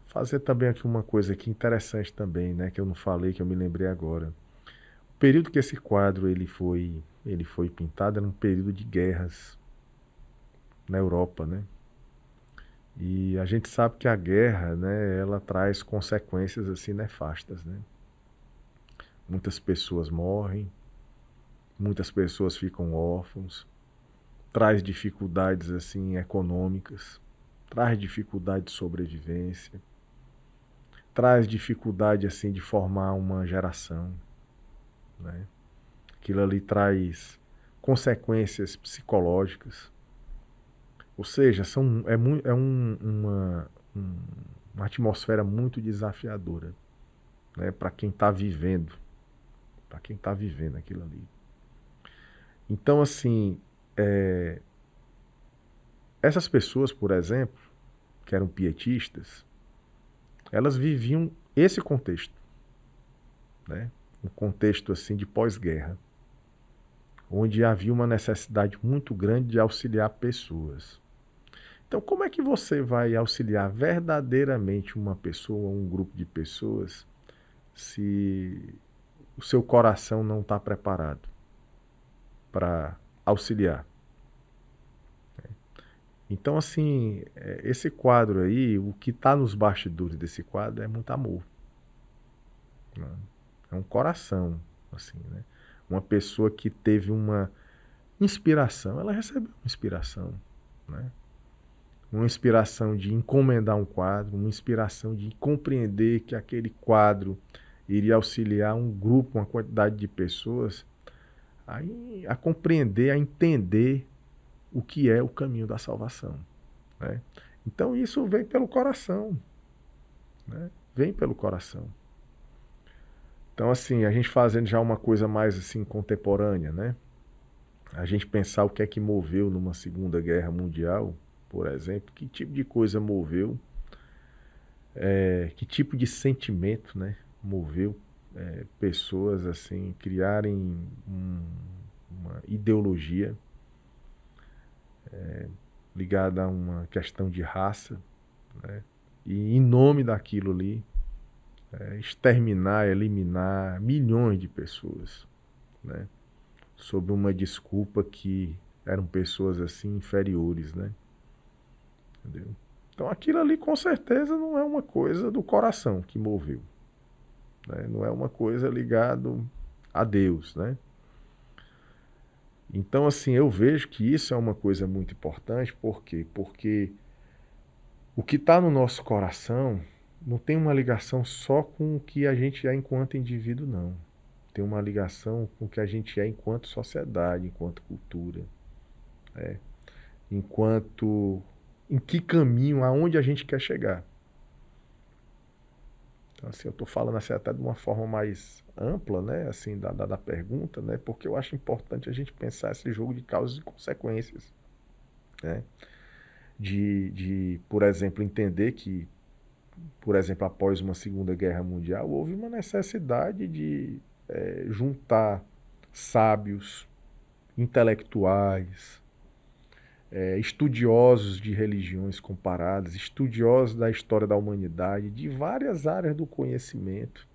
fazer também aqui uma coisa aqui interessante também, né? Que eu não falei, que eu me lembrei agora. O período que esse quadro ele foi pintado era um período de guerras na Europa, né? E a gente sabe que a guerra, né, ela traz consequências assim nefastas, né? Muitas pessoas morrem, muitas pessoas ficam órfãos, traz dificuldades assim econômicas, traz dificuldade de sobrevivência, traz dificuldade assim de formar uma geração, né? Aquilo ali traz consequências psicológicas, ou seja, uma atmosfera muito desafiadora, né, para quem está vivendo, aquilo ali. Então, assim, essas pessoas, por exemplo, que eram pietistas, elas viviam esse contexto. né? Um contexto assim de pós-guerra, onde havia uma necessidade muito grande de auxiliar pessoas. Então, como é que você vai auxiliar verdadeiramente uma pessoa ou um grupo de pessoas se o seu coração não está preparado para auxiliar? Então, assim, esse quadro aí, o que está nos bastidores desse quadro é muito amor, né? É um coração, assim, né? Uma pessoa que teve uma inspiração, ela recebeu uma inspiração, né? Uma inspiração de encomendar um quadro, uma inspiração de compreender que aquele quadro iria auxiliar um grupo, uma quantidade de pessoas a compreender, a entender o que é o caminho da salvação, né? Então isso vem pelo coração, né? Vem pelo coração. Então, assim, a gente fazendo já uma coisa mais assim contemporânea, né? A gente pensar o que é que moveu numa Segunda Guerra Mundial, por exemplo, que tipo de coisa moveu, que tipo de sentimento, né, moveu pessoas assim criarem uma ideologia ligada a uma questão de raça, né, e em nome daquilo ali exterminar, eliminar milhões de pessoas, né, sob uma desculpa que eram pessoas assim inferiores, né? Entendeu? Então aquilo ali com certeza não é uma coisa do coração que moveu, né? Não é uma coisa ligada a Deus, né? Então assim, eu vejo que isso é uma coisa muito importante, por quê? Porque o que está no nosso coração não tem uma ligação só com o que a gente é enquanto indivíduo, não. Tem uma ligação com o que a gente é enquanto sociedade, enquanto cultura, enquanto em que caminho, aonde a gente quer chegar. Então, assim, eu estou falando assim até de uma forma mais ampla, né, assim, da pergunta, né, porque eu acho importante a gente pensar esse jogo de causas e consequências, né, por exemplo, entender que, por exemplo, após uma Segunda Guerra Mundial, houve uma necessidade de juntar sábios, intelectuais, estudiosos de religiões comparadas, estudiosos da história da humanidade, de várias áreas do conhecimento,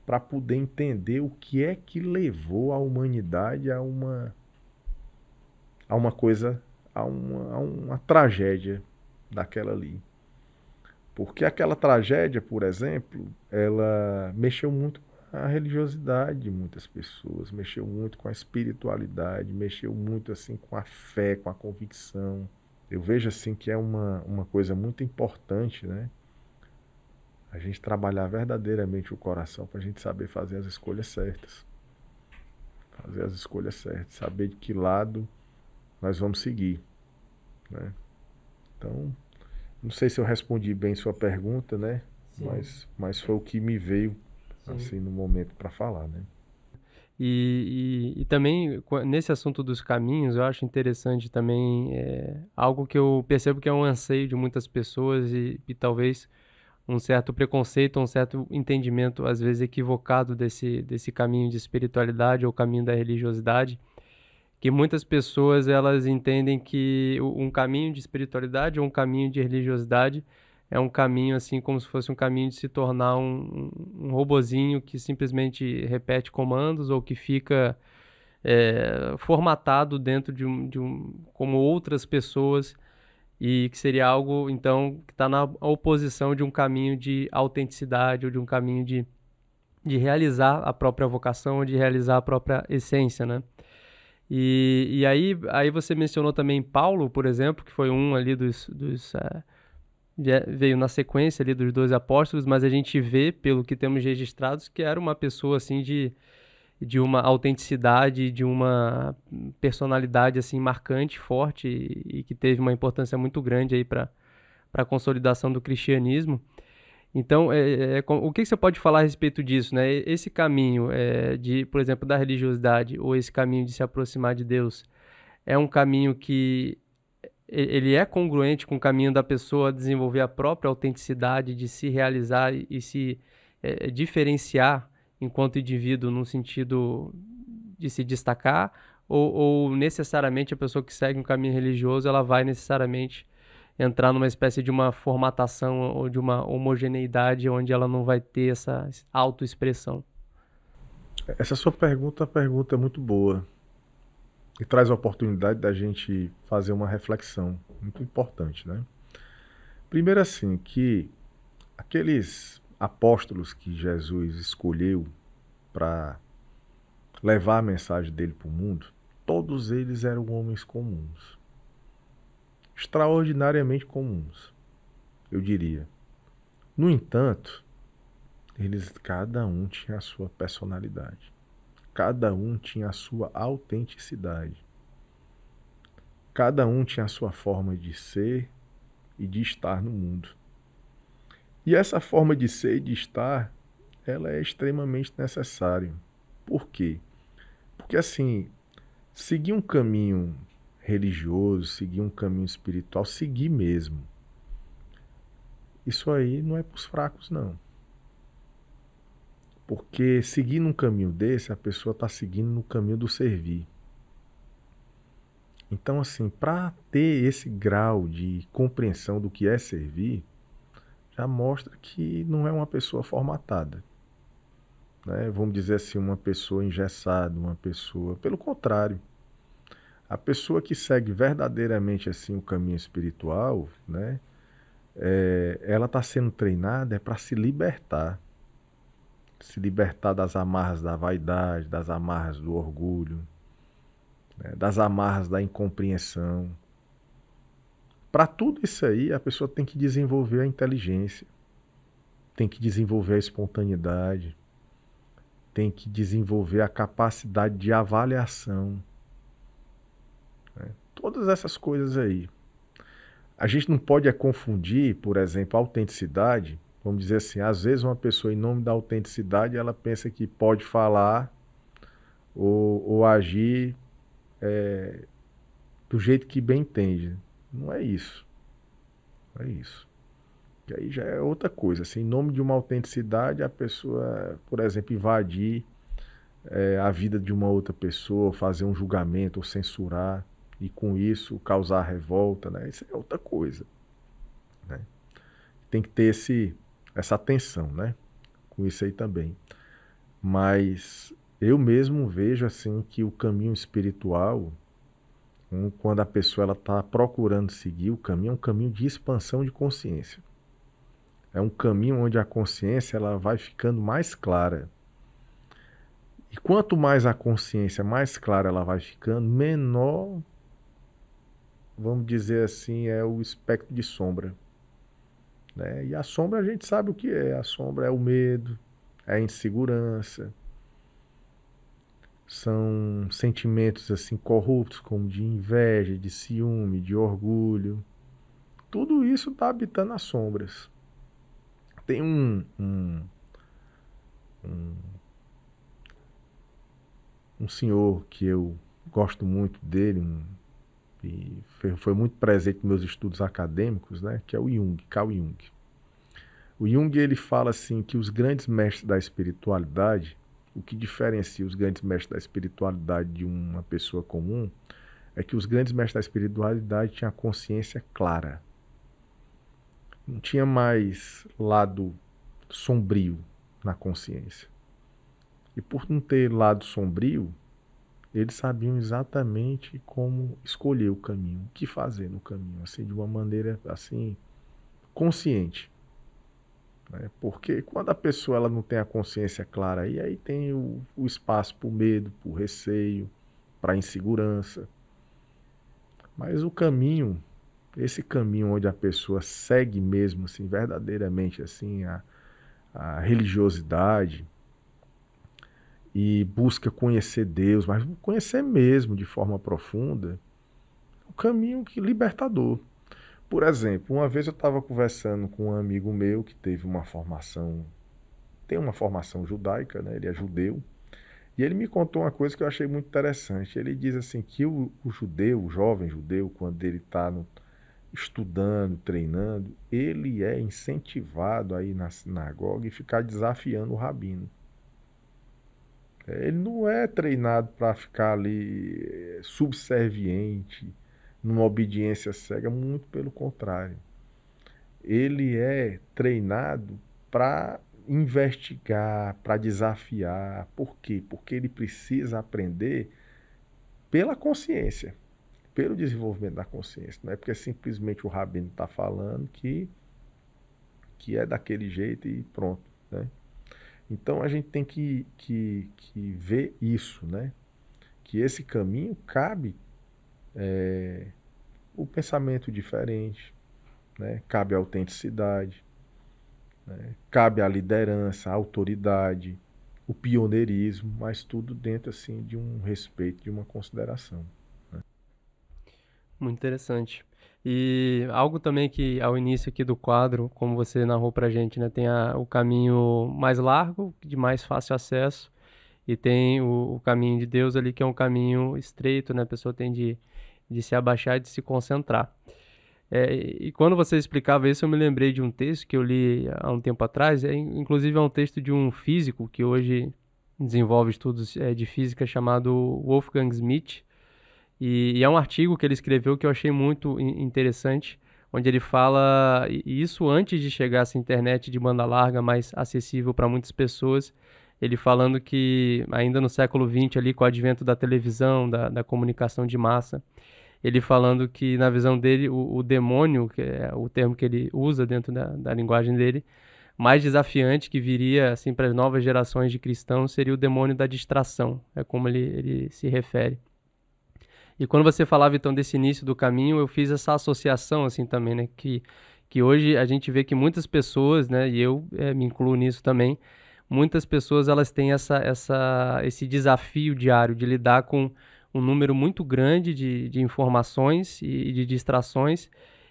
para poder entender o que é que levou a humanidade a uma coisa, a uma tragédia daquela ali. Porque aquela tragédia, por exemplo, ela mexeu muito com a religiosidade de muitas pessoas, mexeu muito com a espiritualidade, mexeu muito assim com a fé, com a convicção. Eu vejo assim que é uma coisa muito importante, né? A gente trabalhar verdadeiramente o coração para a gente saber fazer as escolhas certas. Fazer as escolhas certas, saber de que lado nós vamos seguir, né? Então, não sei se eu respondi bem sua pergunta, né? Mas foi o que me veio assim no momento para falar, né? E também, nesse assunto dos caminhos, eu acho interessante também algo que eu percebo que é um anseio de muitas pessoas e talvez um certo preconceito, um certo entendimento, às vezes equivocado desse caminho de espiritualidade ou caminho da religiosidade, que muitas pessoas elas entendem que um caminho de espiritualidade ou um caminho de religiosidade é um caminho assim como se fosse um caminho de se tornar um robozinho que simplesmente repete comandos ou que fica formatado dentro como outras pessoas e que seria algo então que está na oposição de um caminho de autenticidade ou de um caminho de realizar a própria vocação ou de realizar a própria essência, né? E aí você mencionou também Paulo, por exemplo, que foi um ali veio na sequência ali dos 12 apóstolos, mas a gente vê, pelo que temos registrados, que era uma pessoa assim de uma autenticidade, de uma personalidade assim marcante, forte e que teve uma importância muito grande aí para a consolidação do cristianismo. Então, o que você pode falar a respeito disso, né? Esse caminho por exemplo, da religiosidade ou esse caminho de se aproximar de Deus é um caminho que ele é congruente com o caminho da pessoa desenvolver a própria autenticidade, de se realizar e se diferenciar enquanto indivíduo no sentido de se destacar, ou necessariamente a pessoa que segue um caminho religioso, ela vai necessariamente entrar numa espécie de uma formatação ou de uma homogeneidade onde ela não vai ter essa autoexpressão? Essa sua pergunta é muito boa e traz a oportunidade da gente fazer uma reflexão muito importante, né? Primeiro assim, que aqueles apóstolos que Jesus escolheu para levar a mensagem dele para o mundo, todos eles eram homens comuns, extraordinariamente comuns, eu diria. No entanto, cada um tinha a sua personalidade, cada um tinha a sua autenticidade, cada um tinha a sua forma de ser e de estar no mundo. E essa forma de ser e de estar, ela é extremamente necessária. Por quê? Porque assim, seguir um caminho religioso, seguir um caminho espiritual, seguir mesmo, isso aí não é para os fracos, não. Porque seguir num caminho desse, a pessoa está seguindo no caminho do servir. Então, assim, para ter esse grau de compreensão do que é servir, já mostra que não é uma pessoa formatada, né? Vamos dizer assim, uma pessoa engessada, uma pessoa... Pelo contrário, a pessoa que segue verdadeiramente assim o caminho espiritual, né? Ela está sendo treinada para se libertar das amarras da vaidade, das amarras do orgulho, né? Das amarras da incompreensão. Para tudo isso aí, a pessoa tem que desenvolver a inteligência, tem que desenvolver a espontaneidade, tem que desenvolver a capacidade de avaliação, né? Todas essas coisas aí. A gente não pode confundir, por exemplo, a autenticidade. Vamos dizer assim, às vezes uma pessoa, em nome da autenticidade, ela pensa que pode falar ou agir do jeito que bem entende. Não é isso. Não é isso. E aí já é outra coisa. Assim, em nome de uma autenticidade, a pessoa, por exemplo, invadir a vida de uma outra pessoa, fazer um julgamento ou censurar, e com isso causar revolta, né? Isso é outra coisa, né? Tem que ter essa atenção, né? Com isso aí também. Mas eu mesmo vejo assim que o caminho espiritual, quando a pessoa está procurando seguir o caminho, é um caminho de expansão de consciência. É um caminho onde a consciência ela vai ficando mais clara. E quanto mais a consciência mais clara ela vai ficando, menor, vamos dizer assim, é o espectro de sombra, né? E a sombra a gente sabe o que é. A sombra é o medo, é a insegurança, são sentimentos assim corruptos como de inveja, de ciúme, de orgulho. Tudo isso está habitando as sombras. Tem um, um senhor que eu gosto muito dele, e foi muito presente nos meus estudos acadêmicos, né, que é o Jung, Carl Jung. O Jung ele fala assim que os grandes mestres da espiritualidade, o que diferencia os grandes mestres da espiritualidade de uma pessoa comum, é que os grandes mestres da espiritualidade tinham a consciência clara. Não tinha mais lado sombrio na consciência. E por não ter lado sombrio, eles sabiam exatamente como escolher o caminho, o que fazer no caminho, assim, de uma maneira assim consciente, né? Porque quando a pessoa ela não tem a consciência clara, aí tem o espaço para o medo, para o receio, para a insegurança. Mas o caminho, esse caminho onde a pessoa segue mesmo, assim, verdadeiramente assim, a religiosidade e busca conhecer Deus, mas conhecer mesmo de forma profunda, um caminho libertador. Por exemplo, uma vez eu estava conversando com um amigo meu que teve tem uma formação judaica, né? Ele é judeu, e ele me contou uma coisa que eu achei muito interessante. Ele diz assim que o judeu, o jovem judeu, quando ele está estudando, treinando, ele é incentivado a ir na sinagoga e ficar desafiando o rabino. Ele não é treinado para ficar ali subserviente, numa obediência cega, muito pelo contrário. Ele é treinado para investigar, para desafiar. Por quê? Porque ele precisa aprender pela consciência, pelo desenvolvimento da consciência. Não é porque simplesmente o rabino está falando que é daquele jeito e pronto, né? Então a gente tem que ver isso, né? Que esse caminho cabe o pensamento diferente, né? Cabe a autenticidade, né? Cabe a liderança, a autoridade, o pioneirismo, mas tudo dentro assim de um respeito, de uma consideração. Muito interessante. E algo também que ao início aqui do quadro, como você narrou pra gente, né, tem o caminho mais largo, de mais fácil acesso, e tem o caminho de Deus ali, que é um caminho estreito, né, a pessoa tem de se abaixar e de se concentrar. E quando você explicava isso, eu me lembrei de um texto que eu li há um tempo atrás, inclusive é um texto de um físico que hoje desenvolve estudos de física chamado Wolfgang Schmidt, e é um artigo que ele escreveu que eu achei muito interessante, onde ele fala, e isso antes de chegar essa internet de banda larga mais acessível para muitas pessoas, ele falando que ainda no século XX, ali, com o advento da televisão, da comunicação de massa, ele falando que, na visão dele, o demônio, que é o termo que ele usa dentro da linguagem dele, mais desafiante que viria assim, para as novas gerações de cristãos seria o demônio da distração, é como ele se refere. E quando você falava então desse início do caminho, eu fiz essa associação assim também, né, que hoje a gente vê que muitas pessoas, né, e eu me incluo nisso também, muitas pessoas elas têm esse desafio diário de lidar com um número muito grande de informações e de distrações,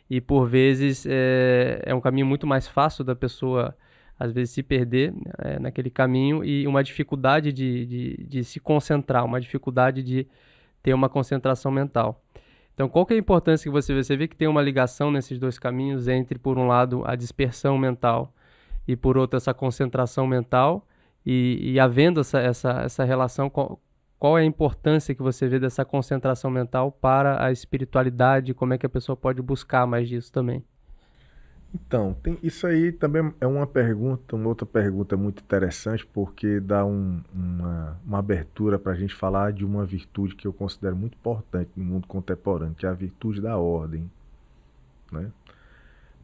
e por vezes é um caminho muito mais fácil da pessoa às vezes se perder naquele caminho, e uma dificuldade de se concentrar, uma dificuldade de ter uma concentração mental. Então, qual que é a importância que você vê? Você vê que tem uma ligação nesses dois caminhos entre, por um lado, a dispersão mental e, por outro, essa concentração mental, e havendo essa relação, qual é a importância que você vê dessa concentração mental para a espiritualidade? Como é que a pessoa pode buscar mais disso também? Então, isso aí também é uma outra pergunta muito interessante, porque dá uma abertura para a gente falar de uma virtude que eu considero muito importante no mundo contemporâneo, que é a virtude da ordem, né?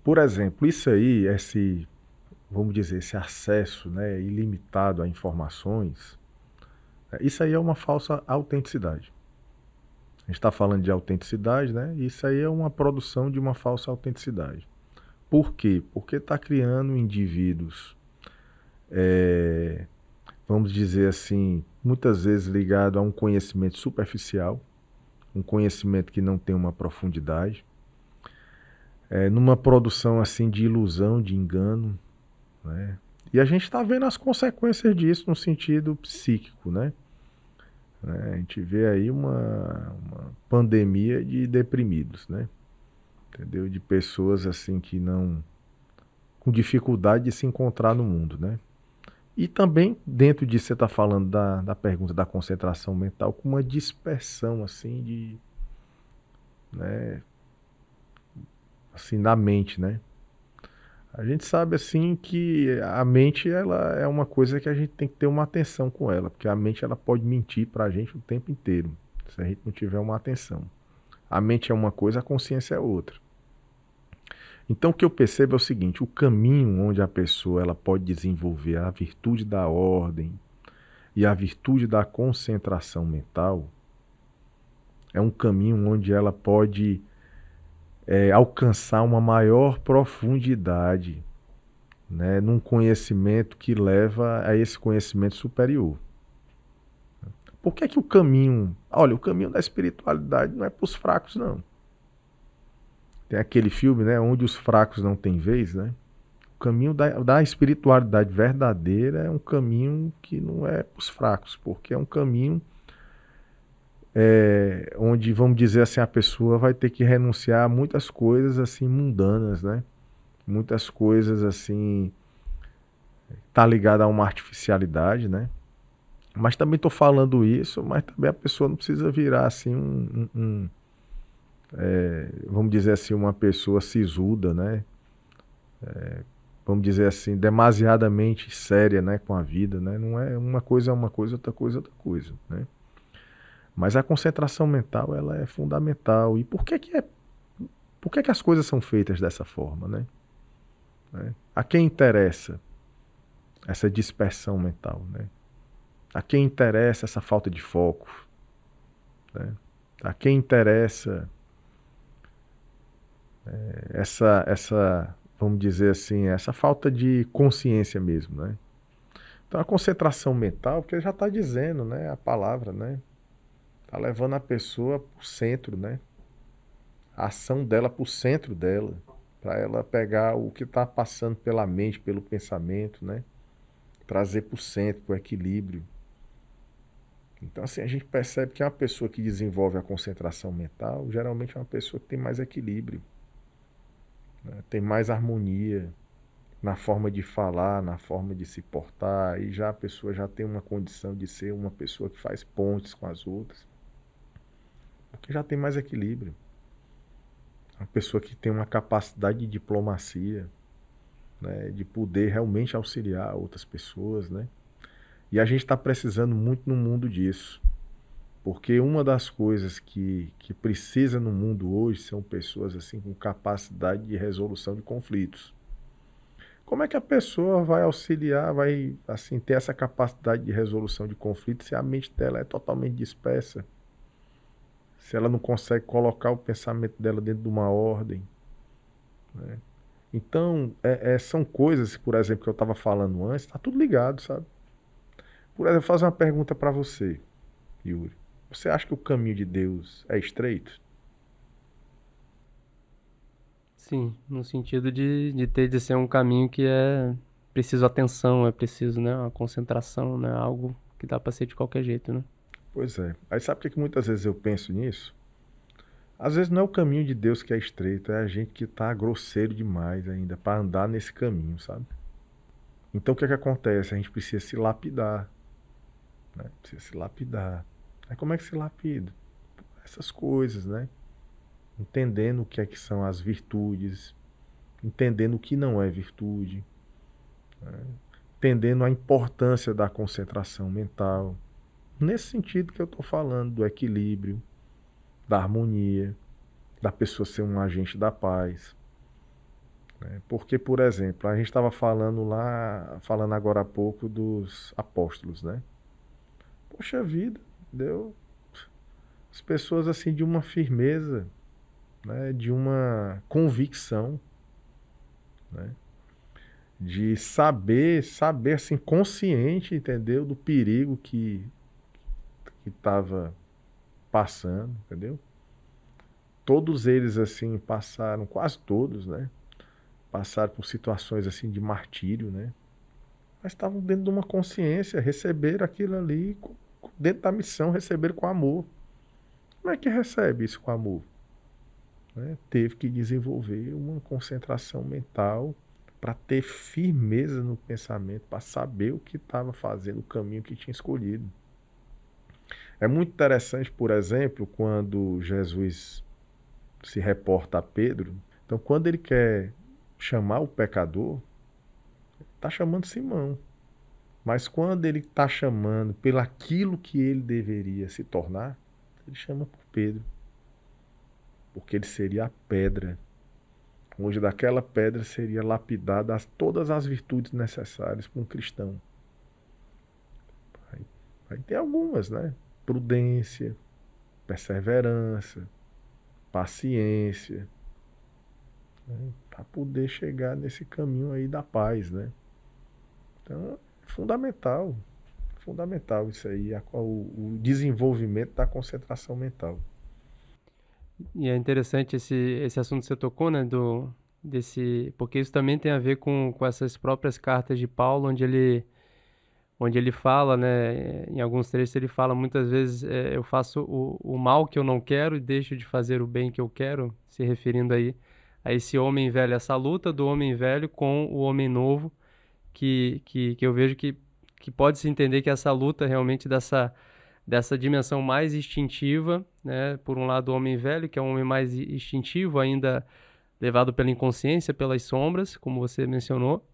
Por exemplo, isso aí, vamos dizer, esse acesso, né, ilimitado a informações, isso aí é uma falsa autenticidade. A gente está falando de autenticidade, né? Isso aí é uma produção de uma falsa autenticidade. Por quê? Porque está criando indivíduos, vamos dizer assim, muitas vezes ligado a um conhecimento superficial, um conhecimento que não tem uma profundidade, numa produção assim de ilusão, de engano, né? E a gente está vendo as consequências disso no sentido psíquico, né? A gente vê aí uma pandemia de deprimidos, né? Entendeu? De pessoas assim que não, com dificuldade de se encontrar no mundo, né? E também dentro disso você está falando da pergunta da concentração mental, com uma dispersão assim né, assim da mente, né? A gente sabe assim que a mente ela é uma coisa que a gente tem que ter uma atenção com ela, porque a mente ela pode mentir para a gente o tempo inteiro, se a gente não tiver uma atenção. A mente é uma coisa, a consciência é outra. Então o que eu percebo é o seguinte, o caminho onde a pessoa ela pode desenvolver a virtude da ordem e a virtude da concentração mental é um caminho onde ela pode alcançar uma maior profundidade, né, num conhecimento que leva a esse conhecimento superior. Por que que o caminho... Olha, o caminho da espiritualidade não é para os fracos, não. Tem aquele filme, né, onde os fracos não têm vez, né? O caminho da espiritualidade verdadeira é um caminho que não é para os fracos, porque é um caminho onde, vamos dizer assim, a pessoa vai ter que renunciar a muitas coisas assim mundanas, né? Muitas coisas assim, tá ligada a uma artificialidade, né? Mas também estou falando isso, mas também a pessoa não precisa virar assim vamos dizer assim, uma pessoa sisuda, né? Vamos dizer assim, demasiadamente séria, né, com a vida, né? Não é uma coisa, outra coisa, outra coisa, né? Mas a concentração mental, ela é fundamental. E por que que as coisas são feitas dessa forma, né? A quem interessa essa dispersão mental, né? A quem interessa essa falta de foco, né? A quem interessa vamos dizer assim, essa falta de consciência mesmo, né? Então a concentração mental, porque já está dizendo, né, a palavra, né? Está levando a pessoa para o centro, né? A ação dela para o centro dela, para ela pegar o que está passando pela mente, pelo pensamento, né? Trazer para o centro, para o equilíbrio. Então, assim, a gente percebe que uma pessoa que desenvolve a concentração mental, geralmente é uma pessoa que tem mais equilíbrio, né? Tem mais harmonia na forma de falar, na forma de se portar, e já a pessoa já tem uma condição de ser uma pessoa que faz pontes com as outras, porque já tem mais equilíbrio. Uma pessoa que tem uma capacidade de diplomacia, né, de poder realmente auxiliar outras pessoas, né? E a gente está precisando muito no mundo disso. Porque uma das coisas que precisa no mundo hoje são pessoas assim com capacidade de resolução de conflitos. Como é que a pessoa vai auxiliar, vai assim ter essa capacidade de resolução de conflitos se a mente dela é totalmente dispersa? Se ela não consegue colocar o pensamento dela dentro de uma ordem, né? Então, são coisas, por exemplo, que eu estava falando antes, está tudo ligado, sabe? Por exemplo, vou fazer uma pergunta para você, Yuri. Você acha que o caminho de Deus é estreito? Sim, no sentido de ter de ser um caminho que é preciso atenção, é preciso, né, uma concentração, né, algo que dá para ser de qualquer jeito, né? Pois é. Aí sabe por que muitas vezes eu penso nisso? Às vezes não é o caminho de Deus que é estreito, é a gente que está grosseiro demais ainda para andar nesse caminho, sabe? Então o que é que acontece? A gente precisa se lapidar, né? Precisa se lapidar. Aí como é que se lapida? Essas coisas, né? Entendendo o que é que são as virtudes, entendendo o que não é virtude, né? Entendendo a importância da concentração mental. Nesse sentido que eu estou falando, do equilíbrio, da harmonia, da pessoa ser um agente da paz, né? Porque, por exemplo, a gente estava falando agora há pouco dos apóstolos, né? Poxa vida, deu as pessoas assim de uma firmeza, né? De uma convicção, né? De saber assim, consciente, entendeu? Do perigo que estava passando, entendeu? Todos eles assim passaram, quase todos, né? Passaram por situações assim de martírio, né? Mas estavam dentro de uma consciência, receberam aquilo ali dentro da missão, receberam com amor. Como é que recebe isso com amor? Né? Teve que desenvolver uma concentração mental para ter firmeza no pensamento, para saber o que estava fazendo, o caminho que tinha escolhido. É muito interessante, por exemplo, quando Jesus se reporta a Pedro. Então, quando ele quer chamar o pecador, está chamando Simão. Mas quando ele está chamando pelo aquilo que ele deveria se tornar, ele chama por Pedro. Porque ele seria a pedra, onde daquela pedra seria lapidada todas as virtudes necessárias para um cristão. Aí tem algumas, né? Prudência, perseverança, paciência, né? Para poder chegar nesse caminho aí da paz, né? Então, é fundamental isso aí, o desenvolvimento da concentração mental. E é interessante esse assunto que você tocou, né, porque isso também tem a ver com essas próprias cartas de Paulo, onde ele fala, né, em alguns trechos ele fala muitas vezes, eu faço o mal que eu não quero e deixo de fazer o bem que eu quero, se referindo aí a esse homem velho, essa luta do homem velho com o homem novo, que eu vejo que que pode-se entender que essa luta realmente dessa dimensão mais instintiva, né? Por um lado, o homem velho, que é um homem mais instintivo, ainda levado pela inconsciência, pelas sombras, como você mencionou,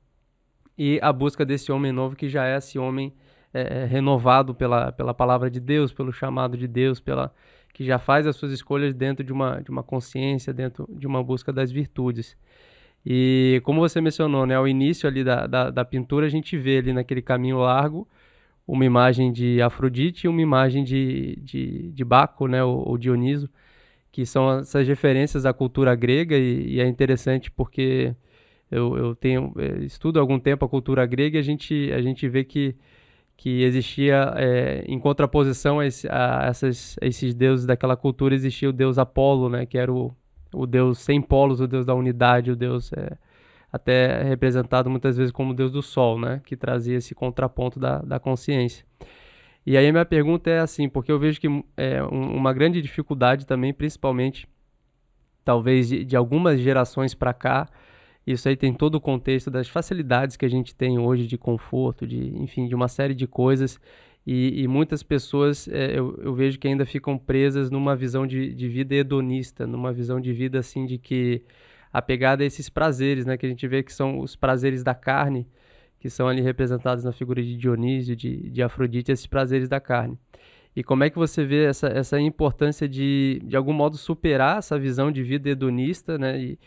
e a busca desse homem novo, que já é esse homem renovado pela palavra de Deus, pelo chamado de Deus, que já faz as suas escolhas dentro de uma consciência, dentro de uma busca das virtudes. E como você mencionou, né, ao início ali da pintura, a gente vê ali naquele caminho largo uma imagem de Afrodite e uma imagem de Baco, né, ou Dioniso, que são essas referências à cultura grega, e é interessante porque eu estudo há algum tempo a cultura grega, e a gente vê que existia, em contraposição a esses deuses daquela cultura, existia o deus Apolo, né, que era o deus sem polos, o deus da unidade, o deus até representado muitas vezes como o deus do sol, né, que trazia esse contraponto da consciência. E aí a minha pergunta é assim, porque eu vejo que uma grande dificuldade também, principalmente, talvez de algumas gerações para cá, isso aí tem todo o contexto das facilidades que a gente tem hoje de conforto, enfim, de uma série de coisas, e muitas pessoas eu vejo que ainda ficam presas numa visão de vida hedonista, numa visão de vida assim de que apegada a esses prazeres, né, que a gente vê que são os prazeres da carne, que são ali representados na figura de Dionísio, de Afrodite, esses prazeres da carne. E como é que você vê essa importância de algum modo, superar essa visão de vida hedonista, né?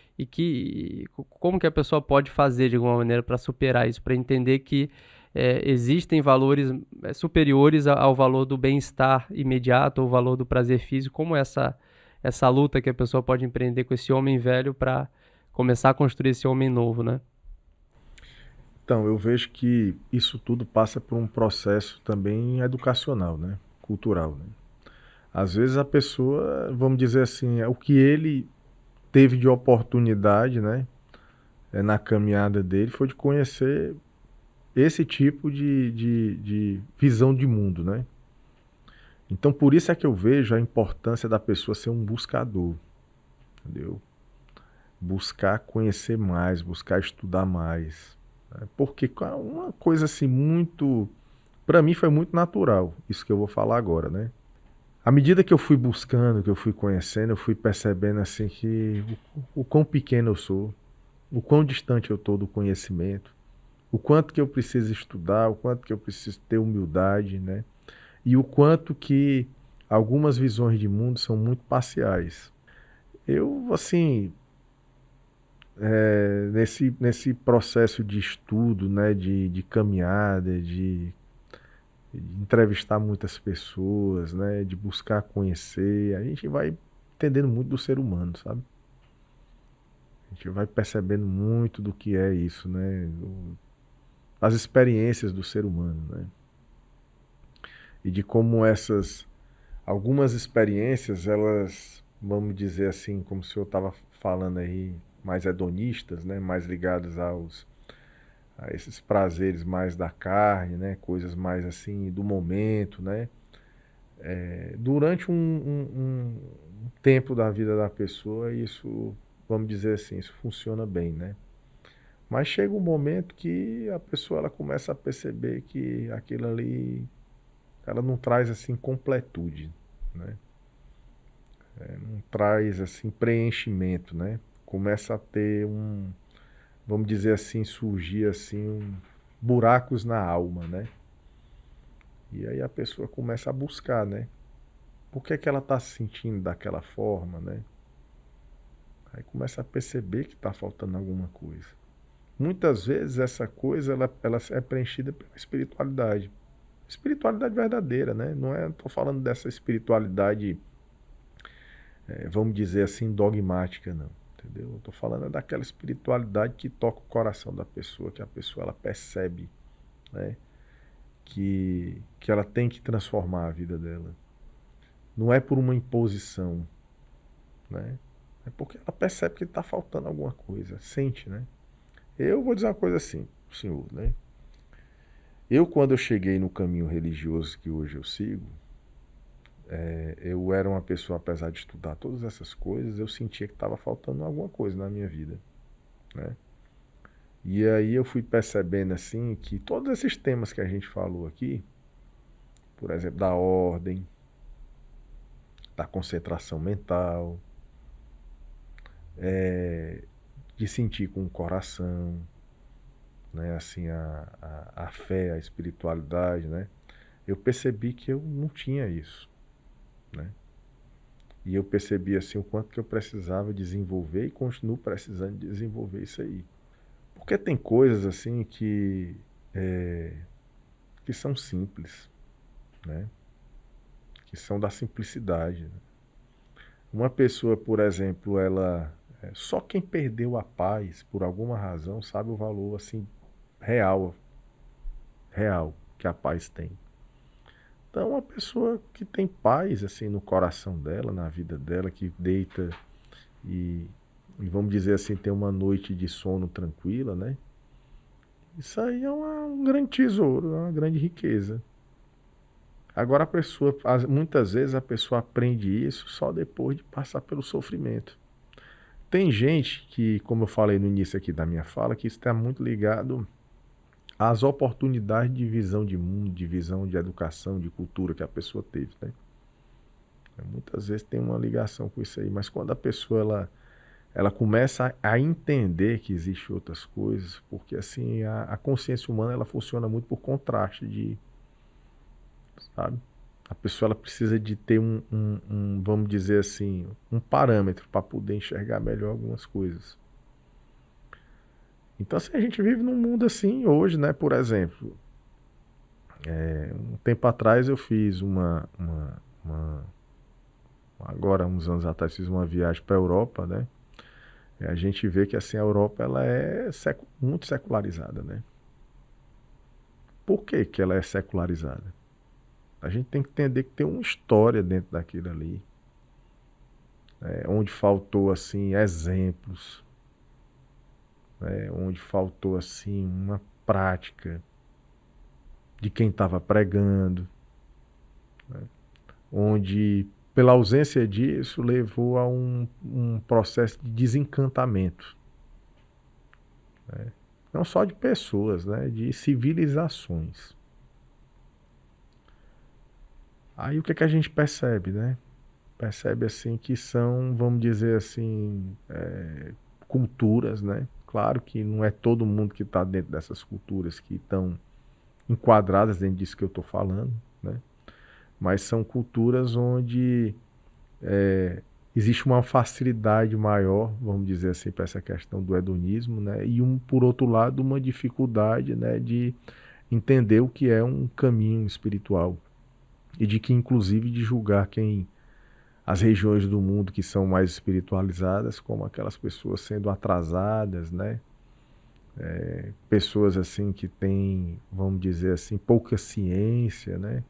Como que a pessoa pode fazer, de alguma maneira, para superar isso, para entender que existem valores superiores ao valor do bem-estar imediato, ou o valor do prazer físico, como essa luta que a pessoa pode empreender com esse homem velho para começar a construir esse homem novo, né? Então, eu vejo que isso tudo passa por um processo também educacional, né? Cultural, né? Às vezes a pessoa, vamos dizer assim, o que ele teve de oportunidade, né? Na caminhada dele foi de conhecer esse tipo de visão de mundo, né? Então, por isso é que eu vejo a importância da pessoa ser um buscador, entendeu? Buscar conhecer mais, buscar estudar mais, né? Porque uma coisa assim muito, para mim foi muito natural, isso que eu vou falar agora, né? À medida que eu fui buscando, que eu fui conhecendo, eu fui percebendo assim que o quão pequeno eu sou, o quão distante eu estou do conhecimento, o quanto que eu preciso estudar, o quanto que eu preciso ter humildade, né? E o quanto que algumas visões de mundo são muito parciais. Eu, assim, nesse processo de estudo, né, de caminhada, de entrevistar muitas pessoas, né, de buscar conhecer, a gente vai entendendo muito do ser humano, sabe? A gente vai percebendo muito do que é isso, né? As experiências do ser humano, né? E de como algumas experiências, elas, vamos dizer assim, como o senhor estava falando aí, mais hedonistas, né? Mais ligadas a esses prazeres mais da carne, né? Coisas mais assim do momento, né? Durante um tempo da vida da pessoa, isso, vamos dizer assim, isso funciona bem, né? Mas chega um momento que a pessoa ela começa a perceber que aquilo ali ela não traz assim completude, né? Não traz assim preenchimento, né? Começa a ter vamos dizer assim, surgir assim buracos na alma, né? E aí a pessoa começa a buscar, né? Por que que ela está se sentindo daquela forma, né? Aí começa a perceber que está faltando alguma coisa. Muitas vezes essa coisa ela é preenchida pela espiritualidade. Espiritualidade verdadeira, né? Não estou falando dessa espiritualidade, vamos dizer assim, dogmática, não. Entendeu? Eu estou falando daquela espiritualidade que toca o coração da pessoa, que a pessoa ela percebe, né? Que ela tem que transformar a vida dela. Não é por uma imposição, né? É porque ela percebe que está faltando alguma coisa, sente, né? Eu vou dizer uma coisa assim, senhor, né? Eu, quando eu cheguei no caminho religioso que hoje eu sigo, eu era uma pessoa, apesar de estudar todas essas coisas, eu sentia que estava faltando alguma coisa na minha vida, né? E aí eu fui percebendo assim que todos esses temas que a gente falou aqui, por exemplo, da ordem, da concentração mental, de sentir com o coração, né? Assim, a fé, a espiritualidade, né? Eu percebi que eu não tinha isso, né? E eu percebi assim o quanto que eu precisava desenvolver e continuo precisando desenvolver isso aí. Porque tem coisas assim que são simples, né? Que são da simplicidade, né? Uma pessoa, por exemplo, só quem perdeu a paz por alguma razão sabe o valor assim real, real que a paz tem. Então, uma pessoa que tem paz assim no coração dela, na vida dela, que deita e, e vamos dizer assim, tem uma noite de sono tranquila, né? Isso aí é um grande tesouro, é uma grande riqueza. Agora a pessoa, muitas vezes a pessoa aprende isso só depois de passar pelo sofrimento. Tem gente que, como eu falei no início aqui da minha fala, que isso está muito ligado às oportunidades de visão de mundo, de visão de educação, de cultura que a pessoa teve, né? Muitas vezes tem uma ligação com isso aí, mas quando a pessoa ela começa a entender que existem outras coisas, porque assim a consciência humana ela funciona muito por contraste sabe? A pessoa ela precisa de ter vamos dizer assim, um parâmetro para poder enxergar melhor algumas coisas. Então, assim, a gente vive num mundo assim hoje, né? Por exemplo, um tempo atrás eu fiz agora uns anos atrás fiz uma viagem para a Europa, né? E a gente vê que assim a Europa ela é muito secularizada, né? Por que que ela é secularizada? A gente tem que entender que tem uma história dentro daquilo ali, onde faltou assim exemplos, né? Onde faltou assim uma prática de quem estava pregando, né? Onde pela ausência disso levou a um processo de desencantamento, né? Não só de pessoas, né? De civilizações. Aí o que é que a gente percebe, né? Percebe assim que são, vamos dizer assim, culturas, né? Claro que não é todo mundo que está dentro dessas culturas que estão enquadradas dentro disso que eu estou falando, né? Mas são culturas onde existe uma facilidade maior, vamos dizer assim, para essa questão do hedonismo, né? E por outro lado, uma dificuldade, né, de entender o que é um caminho espiritual e de que, inclusive, de julgar as regiões do mundo que são mais espiritualizadas como aquelas pessoas sendo atrasadas, né? Pessoas assim que têm, vamos dizer assim, pouca ciência, né?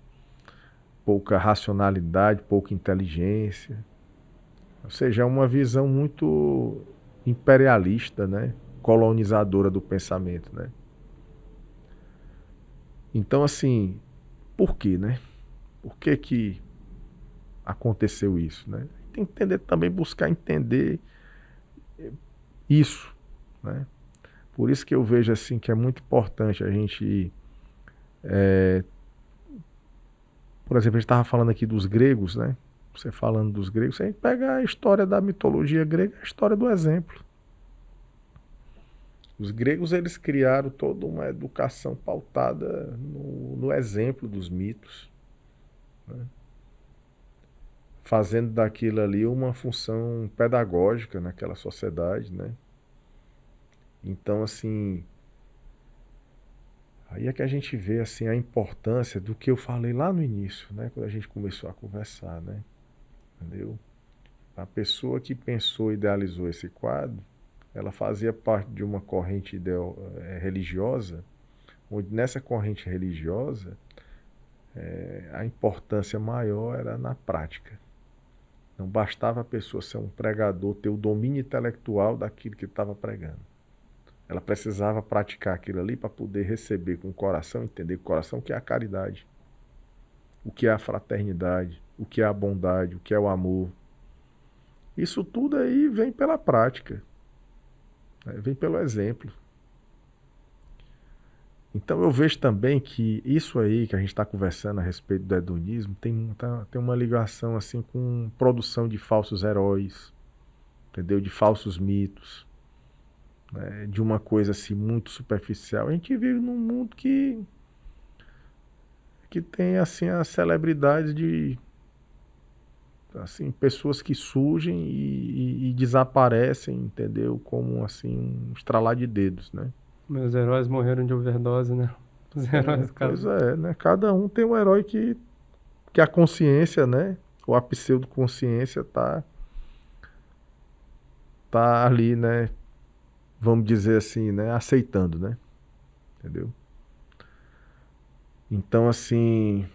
Pouca racionalidade, pouca inteligência. Ou seja, é uma visão muito imperialista, né? Colonizadora do pensamento, né? Então, assim, por quê, né? Por que que aconteceu isso, né? Tem que entender também, buscar entender isso, né? Por isso que eu vejo assim que é muito importante a gente, por exemplo, a gente estava falando aqui dos gregos, né? Você falando dos gregos, você pega a história da mitologia grega, a história do exemplo. Os gregos eles criaram toda uma educação pautada no exemplo dos mitos, né? Fazendo daquilo ali uma função pedagógica naquela sociedade, né? Então, assim, aí é que a gente vê assim a importância do que eu falei lá no início, né? Quando a gente começou a conversar, né? Entendeu? A pessoa que pensou e idealizou esse quadro, ela fazia parte de uma corrente religiosa, onde nessa corrente religiosa a importância maior era na prática. Não bastava a pessoa ser um pregador, ter o domínio intelectual daquilo que estava pregando. Ela precisava praticar aquilo ali para poder receber com o coração, entender com o coração o que é a caridade, o que é a fraternidade, o que é a bondade, o que é o amor. Isso tudo aí vem pela prática, né? Vem pelo exemplo. Então eu vejo também que isso aí que a gente está conversando a respeito do hedonismo tem uma ligação assim com produção de falsos heróis, entendeu? De falsos mitos, né? De uma coisa assim muito superficial. A gente vive num mundo que tem assim as celebridades de assim pessoas que surgem e desaparecem, entendeu? Como assim um estralar de dedos, né? Meus heróis morreram de overdose, né? Os heróis, Pois cara. é, né? Cada um tem um herói que a consciência, né? Ou a pseudoconsciência tá ali, né? Vamos dizer assim, né? Aceitando, né? Entendeu? Então, assim,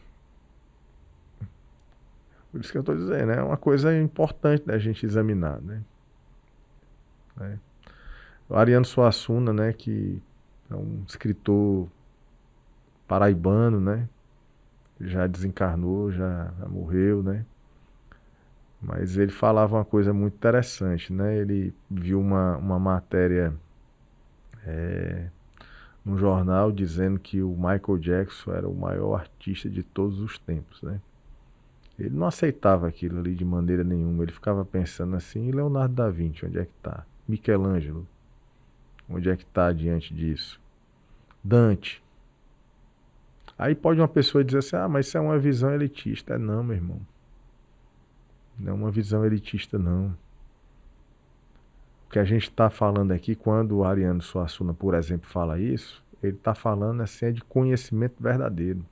por isso que eu estou dizendo, é uma coisa importante da gente examinar, né? Né? O Ariano Suassuna, né? Que é um escritor paraibano, né? Já desencarnou, já morreu, né? Mas ele falava uma coisa muito interessante, né? Ele viu uma matéria num jornal dizendo que o Michael Jackson era o maior artista de todos os tempos, né? Ele não aceitava aquilo ali de maneira nenhuma. Ele ficava pensando assim, e Leonardo da Vinci, onde é que está? Michelangelo, onde é que está diante disso? Dante. Aí pode uma pessoa dizer assim, ah, mas isso é uma visão elitista. É não, meu irmão. Não é uma visão elitista, não. O que a gente está falando aqui, quando o Ariano Suassuna, por exemplo, fala isso, ele está falando assim, é de conhecimento verdadeiro.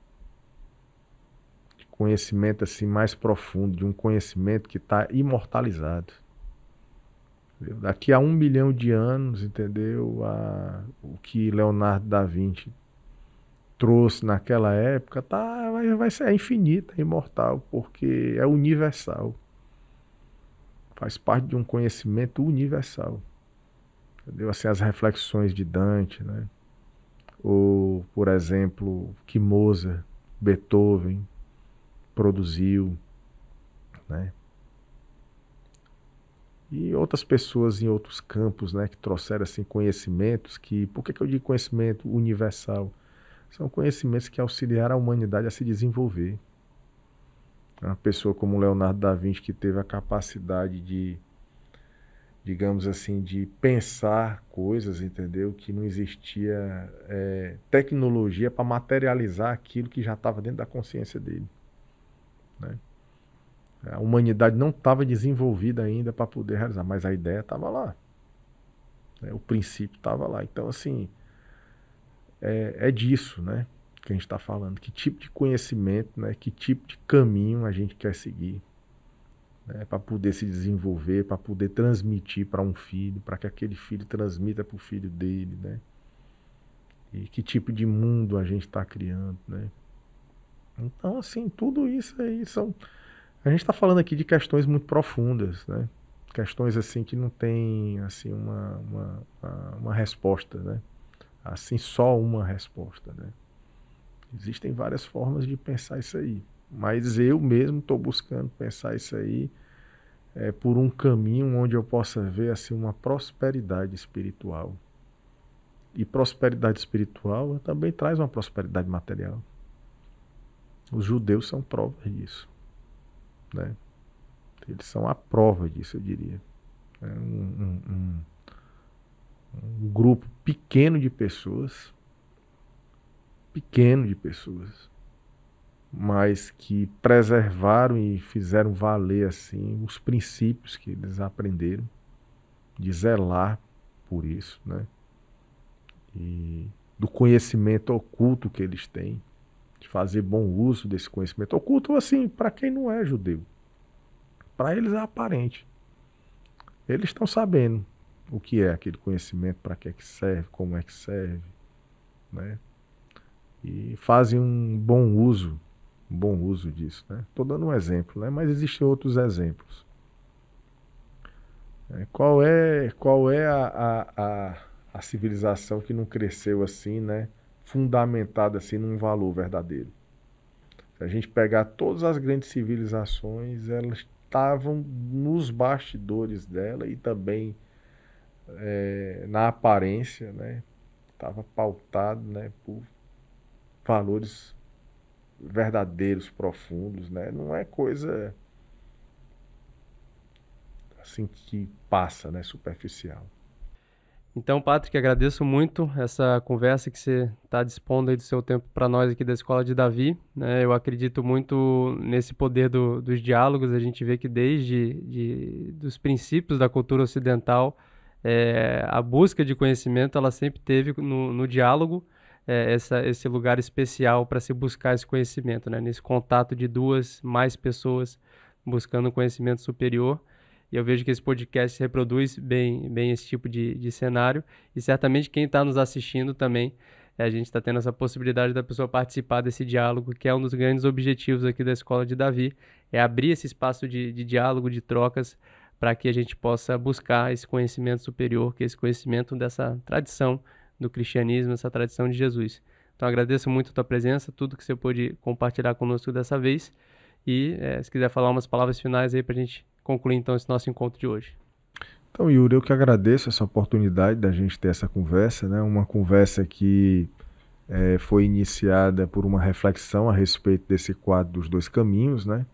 De conhecimento assim mais profundo, de um conhecimento que está imortalizado. Entendeu? Daqui a 1 milhão de anos, entendeu? O que Leonardo da Vinci trouxe naquela época vai ser infinito, é imortal, porque é universal. Faz parte de um conhecimento universal. Entendeu? Assim, as reflexões de Dante, né? Ou, por exemplo, que Mozart, Beethoven produziu, né? E outras pessoas em outros campos, né, que trouxeram assim conhecimentos que, por que eu digo conhecimento universal? São conhecimentos que auxiliaram a humanidade a se desenvolver. Uma pessoa como Leonardo da Vinci que teve a capacidade de, digamos assim, de pensar coisas, entendeu? Que não existia tecnologia para materializar aquilo que já estava dentro da consciência dele, né? A humanidade não estava desenvolvida ainda para poder realizar, mas a ideia estava lá, né? O princípio estava lá. Então, assim, é disso, né, que a gente está falando. Que tipo de conhecimento, né, que tipo de caminho a gente quer seguir, né, para poder se desenvolver, para poder transmitir para um filho, para que aquele filho transmita para o filho dele, né? E que tipo de mundo a gente está criando, né? Então, assim, tudo isso aí são... A gente está falando aqui de questões muito profundas, né? Questões, assim, que não tem, assim, uma resposta, né? Assim, só uma resposta, né? Existem várias formas de pensar isso aí. Mas eu mesmo estou buscando pensar isso aí por um caminho onde eu possa ver, assim, uma prosperidade espiritual. E prosperidade espiritual também traz uma prosperidade material. Os judeus são provas disso, né? Eles são a prova disso, eu diria. É um grupo pequeno de pessoas, mas que preservaram e fizeram valer assim os princípios que eles aprenderam, de zelar por isso, né? E do conhecimento oculto que eles têm, de fazer bom uso desse conhecimento oculto, assim, para quem não é judeu. Para eles é aparente. Eles estão sabendo o que é aquele conhecimento, para que é que serve, como é que serve, né? E fazem um bom uso disso, né? Estou dando um exemplo, né? Mas existem outros exemplos. Qual é a civilização que não cresceu assim, né? Fundamentada assim num valor verdadeiro? Se a gente pegar todas as grandes civilizações, elas estavam nos bastidores dela e também na aparência, né? Estava pautado, né, por valores verdadeiros, profundos, né? Não é coisa assim que passa, né? Superficial. Então, Patrick, agradeço muito essa conversa que você está dispondo aí do seu tempo para nós aqui da Escola de Davi, né? Eu acredito muito nesse poder dos diálogos. A gente vê que dos princípios da cultura ocidental, a busca de conhecimento, ela sempre teve no diálogo, esse lugar especial para se buscar esse conhecimento, né? Nesse contato de duas, mais pessoas buscando um conhecimento superior. E eu vejo que esse podcast reproduz bem esse tipo de cenário. E certamente quem está nos assistindo também, a gente está tendo essa possibilidade da pessoa participar desse diálogo, que é um dos grandes objetivos aqui da Escola de Davi, é abrir esse espaço de diálogo, de trocas, para que a gente possa buscar esse conhecimento superior, que é esse conhecimento dessa tradição do cristianismo, essa tradição de Jesus. Então agradeço muito a tua presença, tudo que você pôde compartilhar conosco dessa vez. E se quiser falar umas palavras finais aí para a gente concluir então esse nosso encontro de hoje. Então, Yuri, eu que agradeço essa oportunidade da gente ter essa conversa, né? Uma conversa que foi iniciada por uma reflexão a respeito desse quadro dos dois caminhos, né?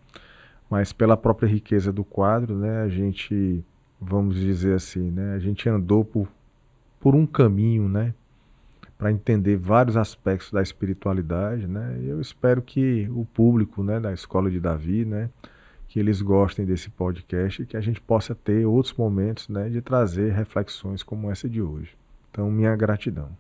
Mas pela própria riqueza do quadro, né? A gente, vamos dizer assim, né? A gente andou por um caminho, né? Para entender vários aspectos da espiritualidade, né? E eu espero que o público, né, da Escola de Davi, né, que eles gostem desse podcast e que a gente possa ter outros momentos, né, de trazer reflexões como essa de hoje. Então, minha gratidão.